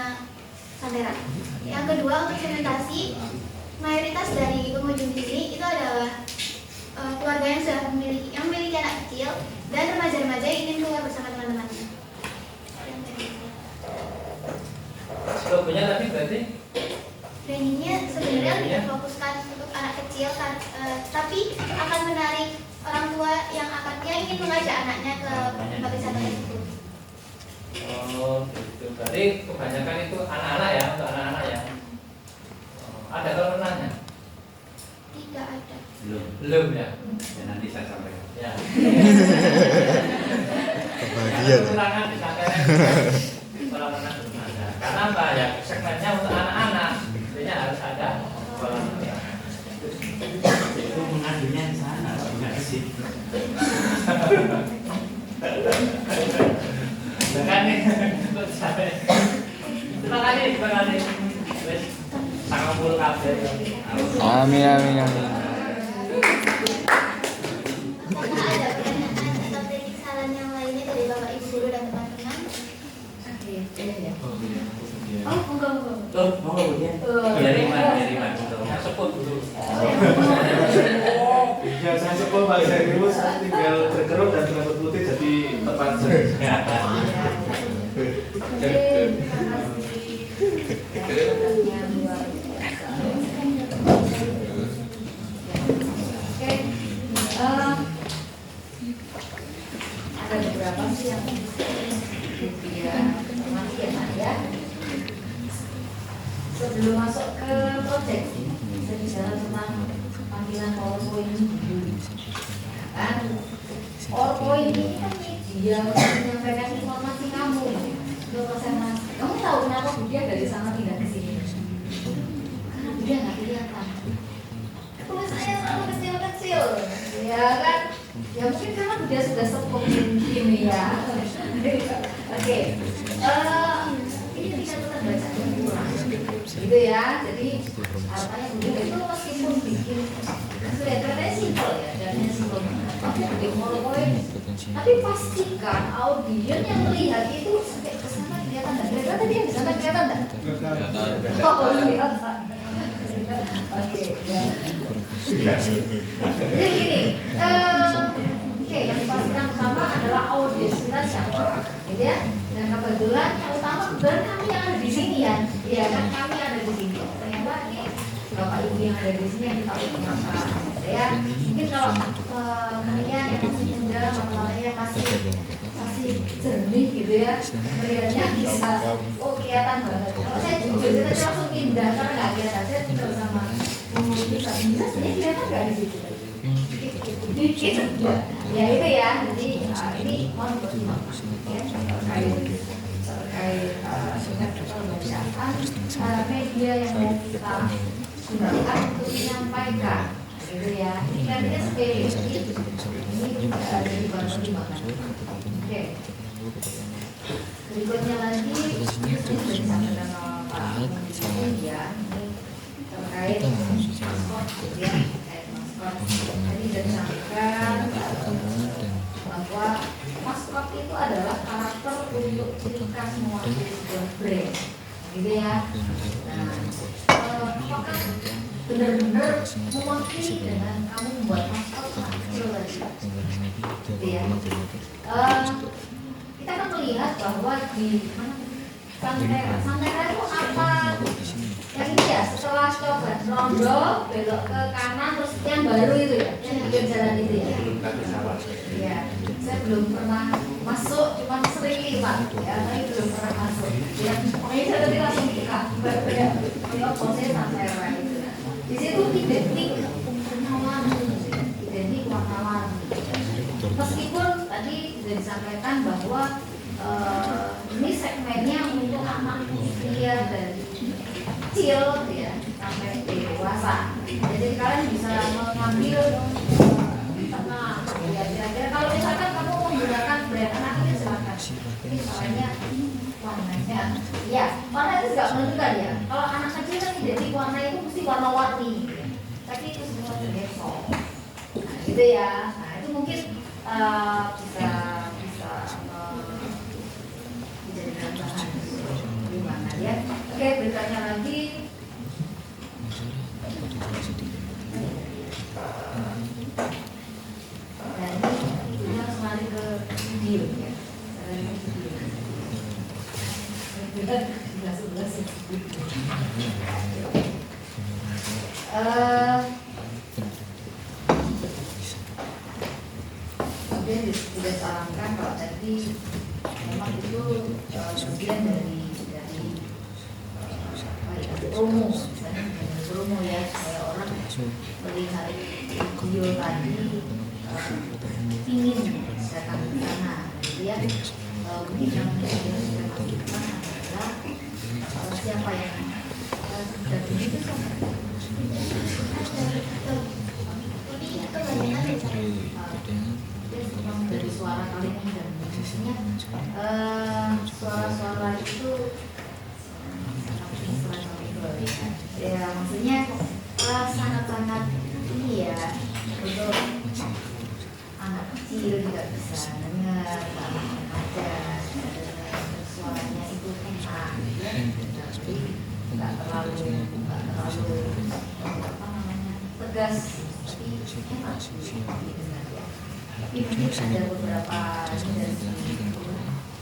Santera. Yang kedua untuk segmentasi, mayoritas dari pengunjung di sini itu adalah keluarga yang sudah memiliki anak kecil dan remaja-remaja yang ingin keluar bersama teman-temannya. Logonya tadi berarti Trainingnya sebenarnya tidak fokuskan untuk anak kecil, tapi akan menarik orang tua yang ingin mengajak anaknya ke tempat wisata tersebut. oh gitu. Berarti kebanyakan itu anak-anak ya, untuk anak-anak ya. Ada koronanya? Tidak ada. Belum ya. Ya nanti saya sampaikan. Ya. Kebahagiaan. Kekurangan disampaikan. Kolam renang belum ada. Karena apa ya? Segmennya untuk anak-anak, sebenarnya harus ada kolam renang. Itu mengadunya di sana, bukan di sini. Jangan nih. Terima kasih. Wes, sangat mulu kabeh. Amin, amin, amin. Apakah ada pertanyaan atau kritik saran yang lainnya dari Bapak Ibu guru dan teman-teman? Oh, enggak. Tuh, mau kemudian. Dari mana? Yang sebut dulu. Ya saya coba Pak Zairu, saya tinggal berkerut dan rambut putih jadi tepat saja. Ada beberapa sih yang dia informasi ya. Sebelum masuk ke project, saya bicara tentang panggilan PowerPoint dulu. Kan PowerPoint ini kan dia menyampaikan informasi kamu ke presentasi. Kamu tahu kenapa dia dari sana pindah ke sini? Karena dia nggak kelihatan. Tulisannya selalu kecil-kecil, ya kan? Ya mungkin karena dia sudah sepuh ini ya. Oke, ini bisa tetap baca kurang, gitu ya. Jadi harapannya begini itu meskipun bikin sudah katanya simpel ya, dan simpel. Tapi bikin PowerPoint, tapi pastikan audien yang melihat itu sampai ke sana kelihatan nggak? Kelihatan tadi yang di sana kelihatan nggak? Oh, kelihatan. Oke, ya. Jadi gini, oke, yang dipastikan pertama adalah audiens kita siapa, gitu ya. Dan kebetulan yang utama kebetulan kami yang ada di sini ya, iya kan kami ada di sini. Ternyata ini bapak ibu yang ada di sini yang kita kenapa, ya. Mungkin kalau kalian yang masih muda, matanya masih jernih gitu ya, melihatnya bisa, oh kelihatan banget. Kalau saya jujur, kita langsung pindah karena nggak kelihatan. Saya tinggal sama bisa sebenarnya kelihatan nggak di situ? Dikit, ya itu ya. Jadi ini mohon pertimbangan ya terkait dengan pembacaan media yang mau kita gunakan untuk menyampaikan, gitu ya. Ini kan dia sepele, ini tidak ada di bawah pertimbangan. Oke. Berikutnya lagi, ini sudah disampaikan oleh Pak Menteri ya, ini terkait maskot ya, terkait maskot. Tadi sudah disampaikan bahwa maskot itu adalah karakter untuk ciri khas mewakili sebuah brand, gitu ya. Nah, apakah benar-benar mewakili dengan kamu membuat maskot kecil tadi, gitu ya? Kita kan melihat bahwa di Santera itu apa? Yang ini ya, setelah coba rondo belok ke kanan terus yang baru itu ya, yang di jalan itu ya. Iya, saya belum pernah masuk, cuma sering lihat ya, tapi belum pernah masuk. Ya, makanya saya tadi langsung buka, ya, posnya Santera itu. Di situ identik warna-warni, identik warna-warni. Meskipun tadi sudah disampaikan bahwa ini segmennya untuk anak usia dari kecil ya sampai dewasa. Jadi kalian bisa mengambil tengah. Ya kira-kira kalau misalkan kamu menggunakan brand anak ini silakan. Ini soalnya warnanya, ya warna itu juga menentukan ya. Kalau anak kecil kan identik warna itu mesti warna-warni. Tapi itu semua tergeso. Nah, gitu ya. Nah itu mungkin bisa dijadikan bahan gimana ya. Oke, bertanya lagi. Kemudian sudah sarankan kalau tadi memang itu bagian dari promo, promo ya, supaya orang melihat video tadi ingin datang ke sana. Kemudian mungkin yang kita maksudkan adalah siapa yang dari itu dari suara kalian dan maksudnya suara-suara itu ya maksudnya sangat-sangat ini ya untuk anak kecil juga bisa dengar aja suaranya itu enak ya tapi nggak terlalu apa namanya tegas tapi enak didengar ya. Tapi mungkin ada beberapa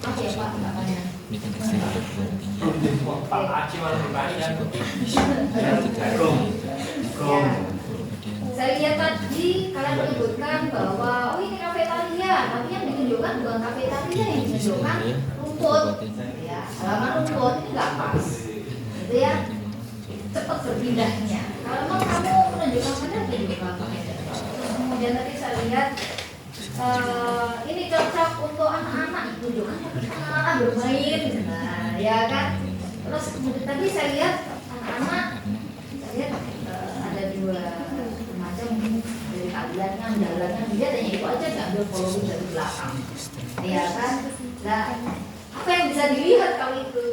apa ya Pak namanya? Pak Aci malah bertanya. Saya lihat tadi kalian menyebutkan bahwa ini kafetaria, tapi yang ditunjukkan bukan kafetaria, yang ditunjukkan rumput, ya halaman rumput ini nggak pas, gitu ya, cepat berpindahnya. Kalau mau kamu menunjukkan mana tunjukkan. Kemudian tadi saya lihat ini cocok untuk anak-anak ditunjukkan, anak-anak bermain, nah ya kan. Terus kemudian tadi saya lihat anak-anak, saya lihat ada dua remaja mungkin dari kaliannya jalannya dia tanya itu aja diambil following dari belakang, ya kan. Nah apa yang bisa dilihat kalau itu?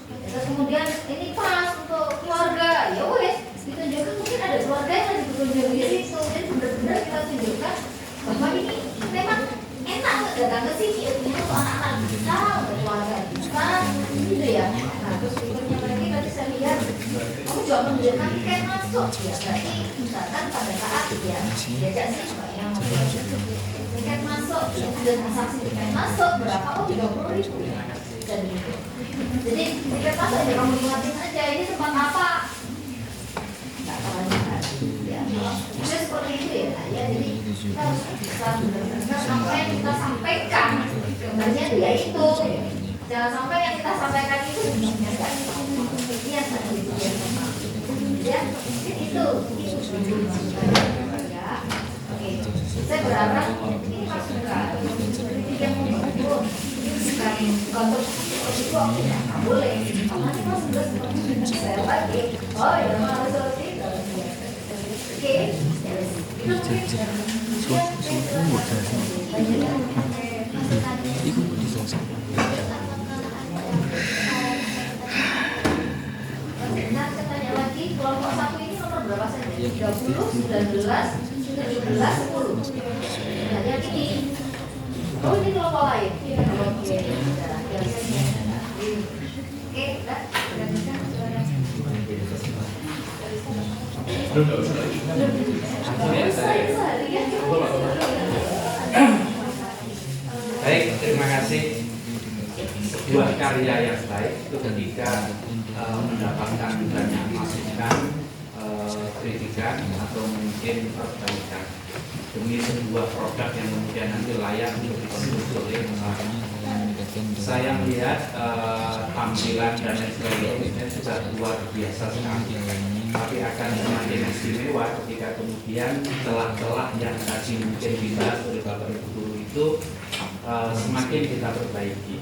Terus kemudian ini pas untuk keluarga, ya wes ditunjukkan mungkin ada keluarga yang lagi berkunjung di situ, jadi benar-benar kita tunjukkan bahwa ini memang enak datang ke sini, artinya untuk anak-anak bisa, untuk keluarga bisa, gitu ya. Nah terus berikutnya lagi tadi saya lihat, kamu juga menunjukkan scan masuk, ya berarti misalkan pada saat ya diajak siswa yang scan masuk, ya ada transaksi scan masuk berapa? Oh 30.000 ya, dan gitu. Jadi scan masuk ya kamu ingatin aja ini tempat apa? Nggak terlalu ya, jadi seperti itu ya. Ya jadi kita harus bisa benar-benar apa yang kita sampaikan sebenarnya ya itu, jangan sampai yang kita sampaikan itu sebenarnya kan ya tadi itu ya itu ya. Oke, saya berharap ini masuk enggak yang mau untuk itu ya nggak boleh karena ini masih belum saya lagi oh ya malah seperti itu. Oke, nah, saya tanya lagi, kelompok 1 ini nomor berapa saja? 30, 19, 17, 10. Nah, yang ini. Oh, ini kelompok lain. Oke, Baik, terima kasih. Sebuah karya yang baik itu ketika mendapatkan banyak masukan, kritikan atau mungkin perbaikan demi sebuah produk yang kemudian nanti layak untuk dikonsumsi oleh masyarakat. Saya melihat tampilan dan lain sebagainya sudah luar biasa sekali, tapi akan semakin istimewa ketika kemudian celah-celah yang tadi mungkin dibahas oleh Bapak Ibu Guru itu semakin kita perbaiki.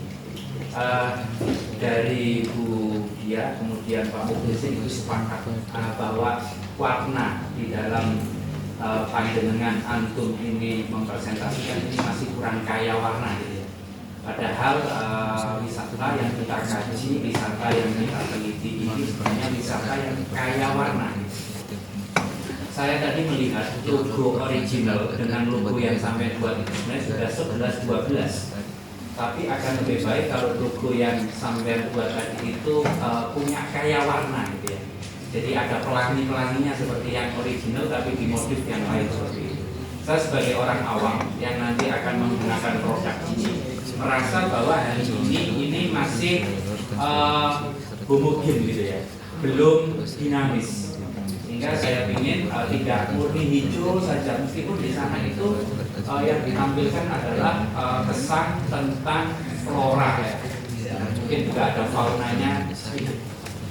Dari Bu Dia kemudian Pak Muklisin itu sepakat bahwa warna di dalam panjenengan antum ini mempresentasikan ini masih kurang kaya warna gitu ya. Padahal wisata yang kita kaji, wisata yang kita teliti ini sebenarnya wisata yang kaya warna. Saya tadi melihat logo original dengan logo yang sampai buat itu sebenarnya sudah 11-12. Tapi akan lebih baik kalau logo yang sampai buat tadi itu punya kaya warna gitu ya. Jadi ada pelangi-pelanginya seperti yang original tapi dimodif yang lain seperti itu. Saya sebagai orang awam yang nanti akan menggunakan produk ini merasa bahwa hari ini masih homogen gitu ya, belum dinamis. Sehingga saya ingin tidak murni hijau saja, meskipun di sana itu yang ditampilkan adalah kesan tentang flora ya. Mungkin juga ada faunanya sedikit.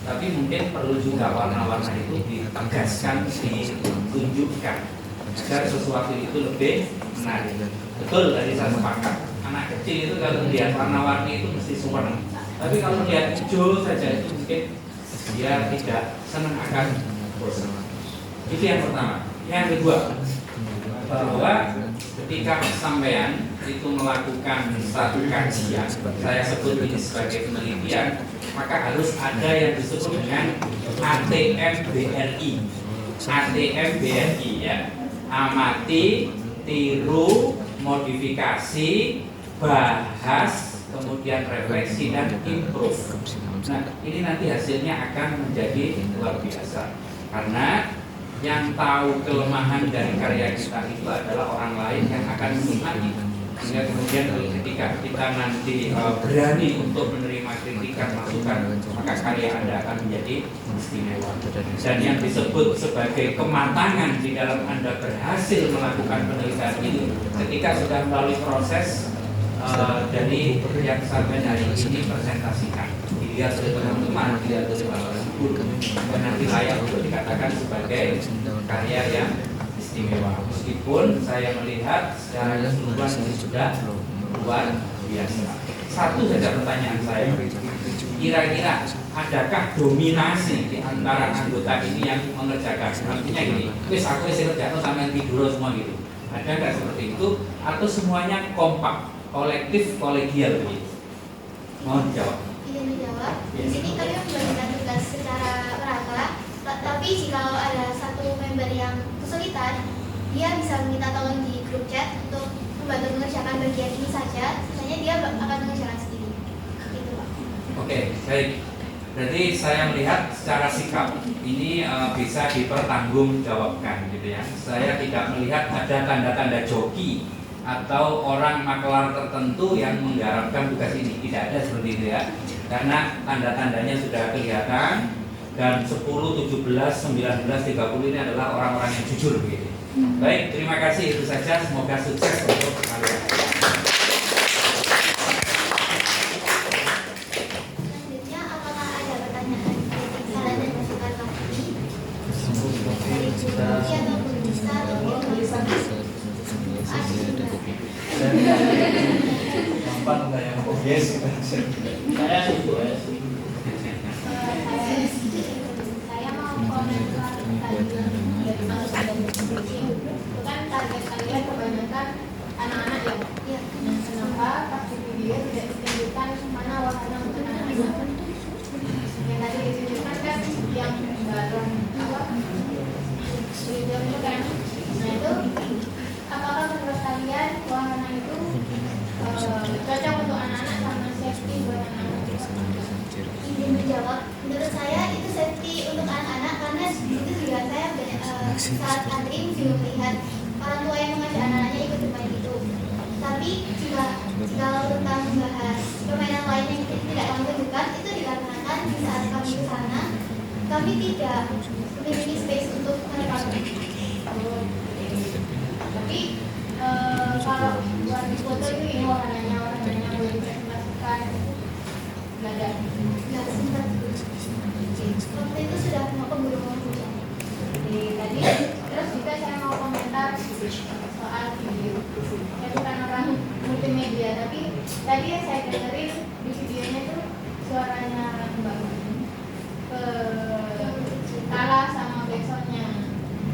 Tapi mungkin perlu juga warna-warna itu ditegaskan, ditunjukkan agar sesuatu itu lebih menarik. Betul, tadi saya sepakat. Anak kecil itu kalau melihat warna-warni itu mesti sempurna. Tapi kalau melihat hijau saja itu mungkin dia tidak senang akan bosan. Itu yang pertama. Yang kedua, bahwa ketika sampean itu melakukan satu kajian, saya sebut ini sebagai penelitian, maka harus ada yang disebut dengan ATM-BRI. ATM-BRI ya. Amati, tiru, modifikasi, bahas, kemudian refleksi dan improve. Nah, ini nanti hasilnya akan menjadi luar biasa. Karena yang tahu kelemahan dari karya kita itu adalah orang lain yang akan menikmati. Sehingga kemudian ketika kita nanti berani untuk menerima kritikan, masukan, maka karya Anda akan menjadi istimewa. Dan yang disebut sebagai kematangan di dalam Anda berhasil melakukan penelitian ini ketika sudah melalui proses dari yang sampai hari ini presentasikan, dilihat oleh teman-teman, dilihat oleh guru, dan nanti layak untuk dikatakan sebagai karya yang istimewa. Meskipun saya melihat secara keseluruhan ini sudah luar biasa. Satu saja pertanyaan saya, kira-kira adakah dominasi di antara anggota ini yang mengerjakan? Artinya gini, wis aku wis ngerjakan sampai tidur semua gitu. Ada nggak seperti itu? Atau semuanya kompak, kolektif, kolegial begitu? Mohon dijawab. Ingin dijawab. Di sini kami membagikan tugas secara merata. Tapi jika ada satu member yang kesulitan, dia bisa minta tolong di grup chat untuk membantu mengerjakan bagian ini saja. Sisanya dia akan mengerjakan sendiri. Gitu, Pak. Oke, baik. Jadi saya melihat secara sikap ini bisa dipertanggungjawabkan gitu ya. Saya tidak melihat ada tanda-tanda joki atau orang makelar tertentu yang menggarapkan tugas ini. Tidak ada seperti itu ya. Karena tanda-tandanya sudah kelihatan. Dan 10, 17, 19, 30 ini adalah orang-orang yang jujur begitu. Baik, terima kasih, itu saja. Semoga sukses untuk kalian. Selanjutnya, apakah ada pertanyaan, saran dan masukan lagi? Dari guru ataupun bisa ataupun Gampang nggak yang obvious? Saya setuju ya. Saya mau komentar dari masukan dari itu kan target kalian kebanyakan anak-anak ya. Nah, kenapa pas di video tidak ditunjukkan mana wahana untuk anak-anak? Yang tadi ditunjukkan kan yang bareng apa? Video itu kan. Nah itu apakah menurut kalian wahana itu cocok untuk anak-anak sama safety buat anak-anak? Izin menjawab, menurut saya itu safety untuk anak-anak karena itu juga saya saat antri juga melihat orang tua yang mengajak anak-anaknya ikut bermain itu. Tapi juga kalau tentang membahas permainan lain yang tidak kami tunjukkan itu dikarenakan di saat kami ke sana kami tidak memiliki space untuk merekam. Tapi kalau buat di foto itu ini warnanya boleh dipresentasikan. Nggak ada, nggak sempat. Waktu itu sudah mau keburu hujan. Tadi terus juga saya mau komentar soal video. Saya bukan orang multimedia, tapi tadi yang saya dengerin di videonya tuh suaranya Mbak kalah sama backsoundnya.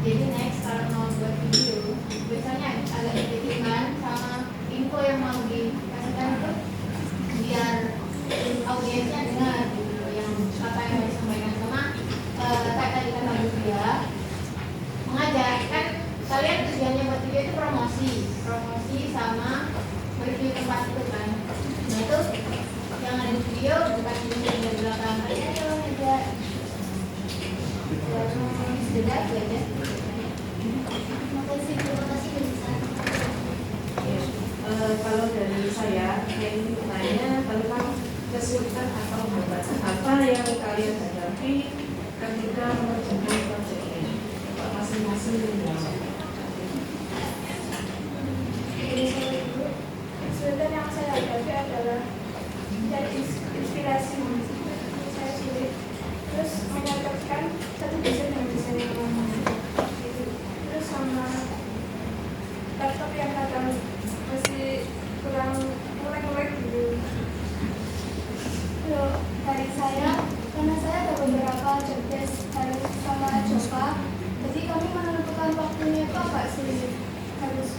Jadi next kalau mau buat video, biasanya agak editingan sama info yang mau dikasihkan itu biar audiensnya dengar gitu yang apa yang disampaikan sama kayak tadi kata dia mengajak kan kalian tujuannya buat video itu promosi sama review tempat itu kan. Nah itu yang ada di video bukan di belakang aja ngajak sudah itu aja. Terima kasih Kalau dari saya saya ingin bertanya tentang kesulitan atau hambatan apa yang kalian hadapi ketika mengerjakan proyek ini. Masing-masing menjawab. Kesulitan yang saya hadapi adalah dari inspirasi saya sulit, terus menyatukan satu desain dengan desain yang lama, terus sama laptop yang kadang masih kurang melek gitu. Kalau dari saya, karena saya ada beberapa job desk harus sama Java, jadi kami menentukan waktunya itu agak sulit,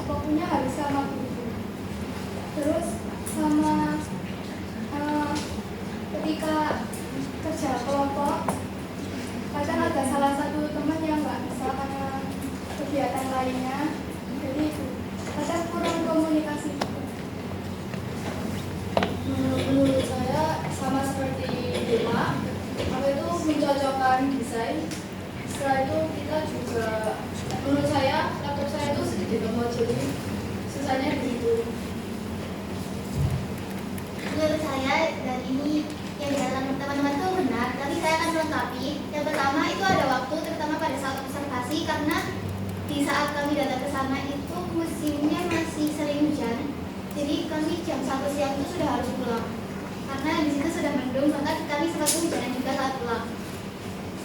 waktunya harus sama gitu. Terus sama ketika kerja kelompok, kadang ada salah satu teman yang nggak bisa karena kegiatan lainnya, jadi kadang kurang komunikasi. Menurut saya sama seperti Dema, apa itu mencocokkan desain. Setelah itu kita juga, menurut saya laptop saya itu sedikit lemot, jadi susahnya di situ. Menurut saya, dan ini yang dikatakan teman-teman itu benar, tapi saya akan melengkapi. Yang pertama itu ada waktu, terutama pada saat observasi, karena di saat kami datang ke sana itu musimnya masih sering hujan. Jadi kami jam 1 siang itu sudah harus pulang, karena di situ sudah mendung, maka kami sempat kehujanan juga saat pulang.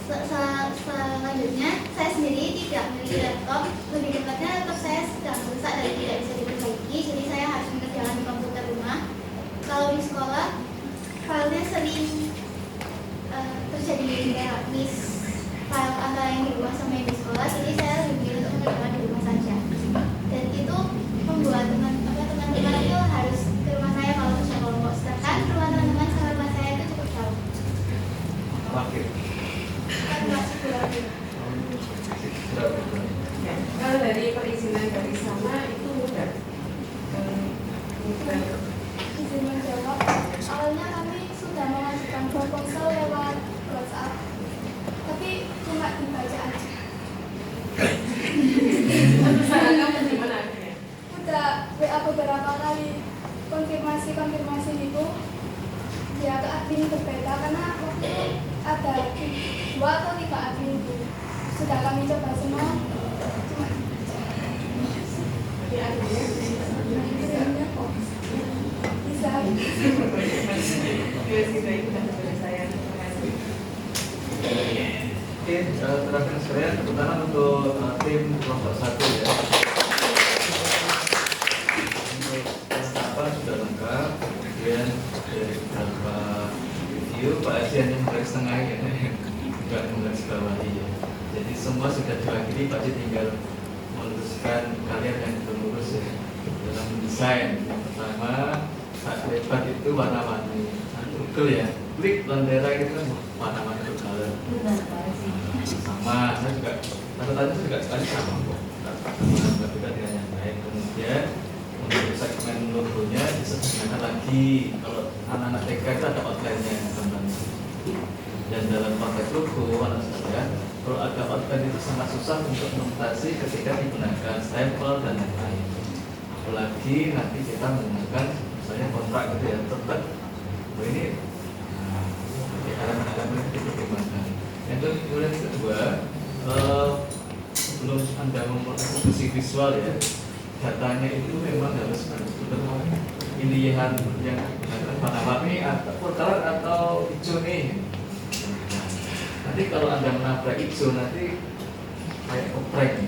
Selanjutnya, saya sendiri tidak memiliki laptop, lebih tepatnya laptop saya sedang rusak dan tidak bisa diperbaiki, jadi saya harus mengerjakan di komputer rumah. Kalau di sekolah, filenya sering terjadi kayak miss file antara yang di rumah sama yang di sekolah, jadi saya lebih memilih untuk mengerjakan di rumah saja. Dan itu membuat teman-teman itu harus ke rumah saya kalau kerja kelompok, sedangkan rumah teman-teman sama rumah saya itu cukup jauh. Kalau dari perizinan dari sana itu mudah. Izin menjawab, awalnya kami sudah mengajukan proposal lewat WhatsApp, tapi cuma dibaca aja. Kamu di mana? Udah WA beberapa kali konfirmasi itu, ya ke admin berbeda karena waktu itu ada 2 atau 3 admin itu. Sudah kami coba semua, cuma Di adminnya adminnya kok bisa. Oke, terakhir sekalian, terutama untuk tim kelompok 1 ya. Untuk perlengkapan sudah lengkap, kemudian dari beberapa video Pak Azian yang garis tengah ya, juga menggaris bawahi ya. Jadi semua sudah diwakili, Pak Azian tinggal meluruskan kalian yang belum lurus ya dalam mendesain. Yang pertama, saat lebar itu warna-warni, Google ya, klik bendera itu kan warna-warni bercolor. Sama, saya juga tanda-tanda juga sekali sama kok, sama juga dengan yang lain. Kemudian untuk segmen logonya disederhanakan lagi. Kalau anak-anak TK itu ada outline-nya gambarnya. Dan dalam konteks logo, anak saya, kalau ada outline itu sangat susah untuk menotasi ketika digunakan stempel dan lain-lain. Apalagi nanti kita menggunakan misalnya kontrak gitu ya, tetap ini alamat itu bagaimana. Yang kemudian kedua, sebelum Anda memproduksi visual ya, datanya itu memang harus benar-benar pilihan yang warna-warni atau color atau hijau nih. Nanti kalau Anda menabrak hijau nanti kayak oprek,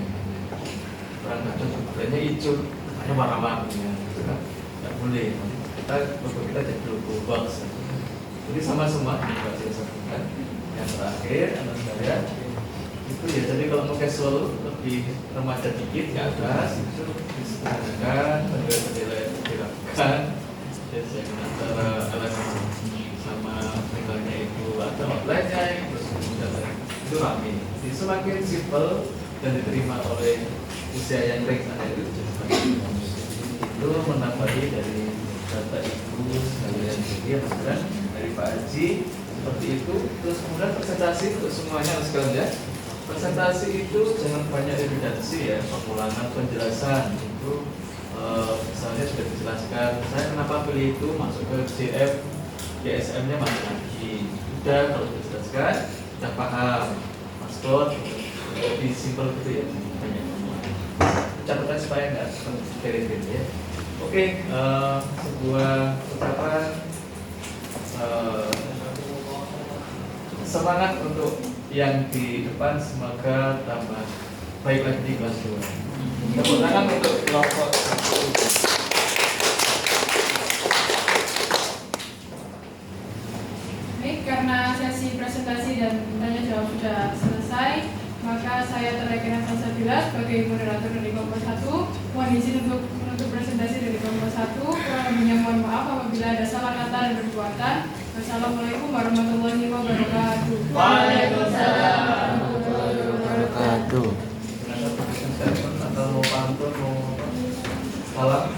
orang kadang oprenya hijau, hanya warna-warni ya, itu kan nggak boleh. Logo kita jadi logo box. Jadi sama-sama ini Pak saya sampaikan. Yang terakhir, anak saya itu ya, jadi kalau mau casual lebih remaja dikit ke atas itu disederhanakan, dilakukan, jadi antara alas sama pegangannya itu ada outline-nya, terus kemudian itu rapi. Jadi semakin simple dan diterima oleh usia yang ringan itu itu menambahi dari data itu sekalian jadi dari Pak Haji seperti itu. Terus kemudian presentasi untuk semuanya sekalian ya. Presentasi itu jangan banyak evidensi ya, pengulangan penjelasan itu misalnya sudah dijelaskan saya kenapa pilih itu, masuk ke JF GSM-nya masuk lagi. Udah, kalau sudah dijelaskan, sudah paham maskot, lebih simpel gitu ya, banyak catatan supaya nggak kering ya. Oke, sebuah ucapan semangat untuk yang di depan, semoga tambah baik lagi di kelas 2. Tepuk tangan untuk kelompok 1. Baik, karena sesi presentasi dan tanya jawab sudah selesai, maka saya Terlekena Salsabila sebagai moderator dari kelompok 1 mohon izin untuk menutup presentasi dari kelompok 1. Kurang lebihnya mohon maaf apabila ada salah kata dan perbuatan. Wassalamualaikum warahmatullahi wabarakatuh. Waalaikumsalam. Wabarakatuh. Atau mau pantun, mau salam.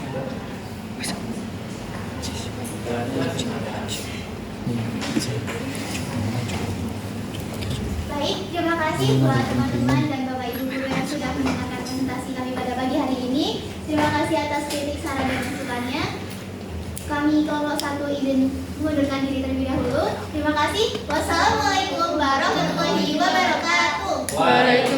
Baik, terima kasih buat teman-teman dan Bapak Ibu guru yang sudah mendengarkan presentasi kami pada pagi hari ini. Terima kasih atas kritik, saran, dan masukannya. Kami kelompok 1 izin mengundurkan diri terlebih dahulu. Terima kasih. Wassalamualaikum warahmatullahi wabarakatuh. Waalaikumsalam.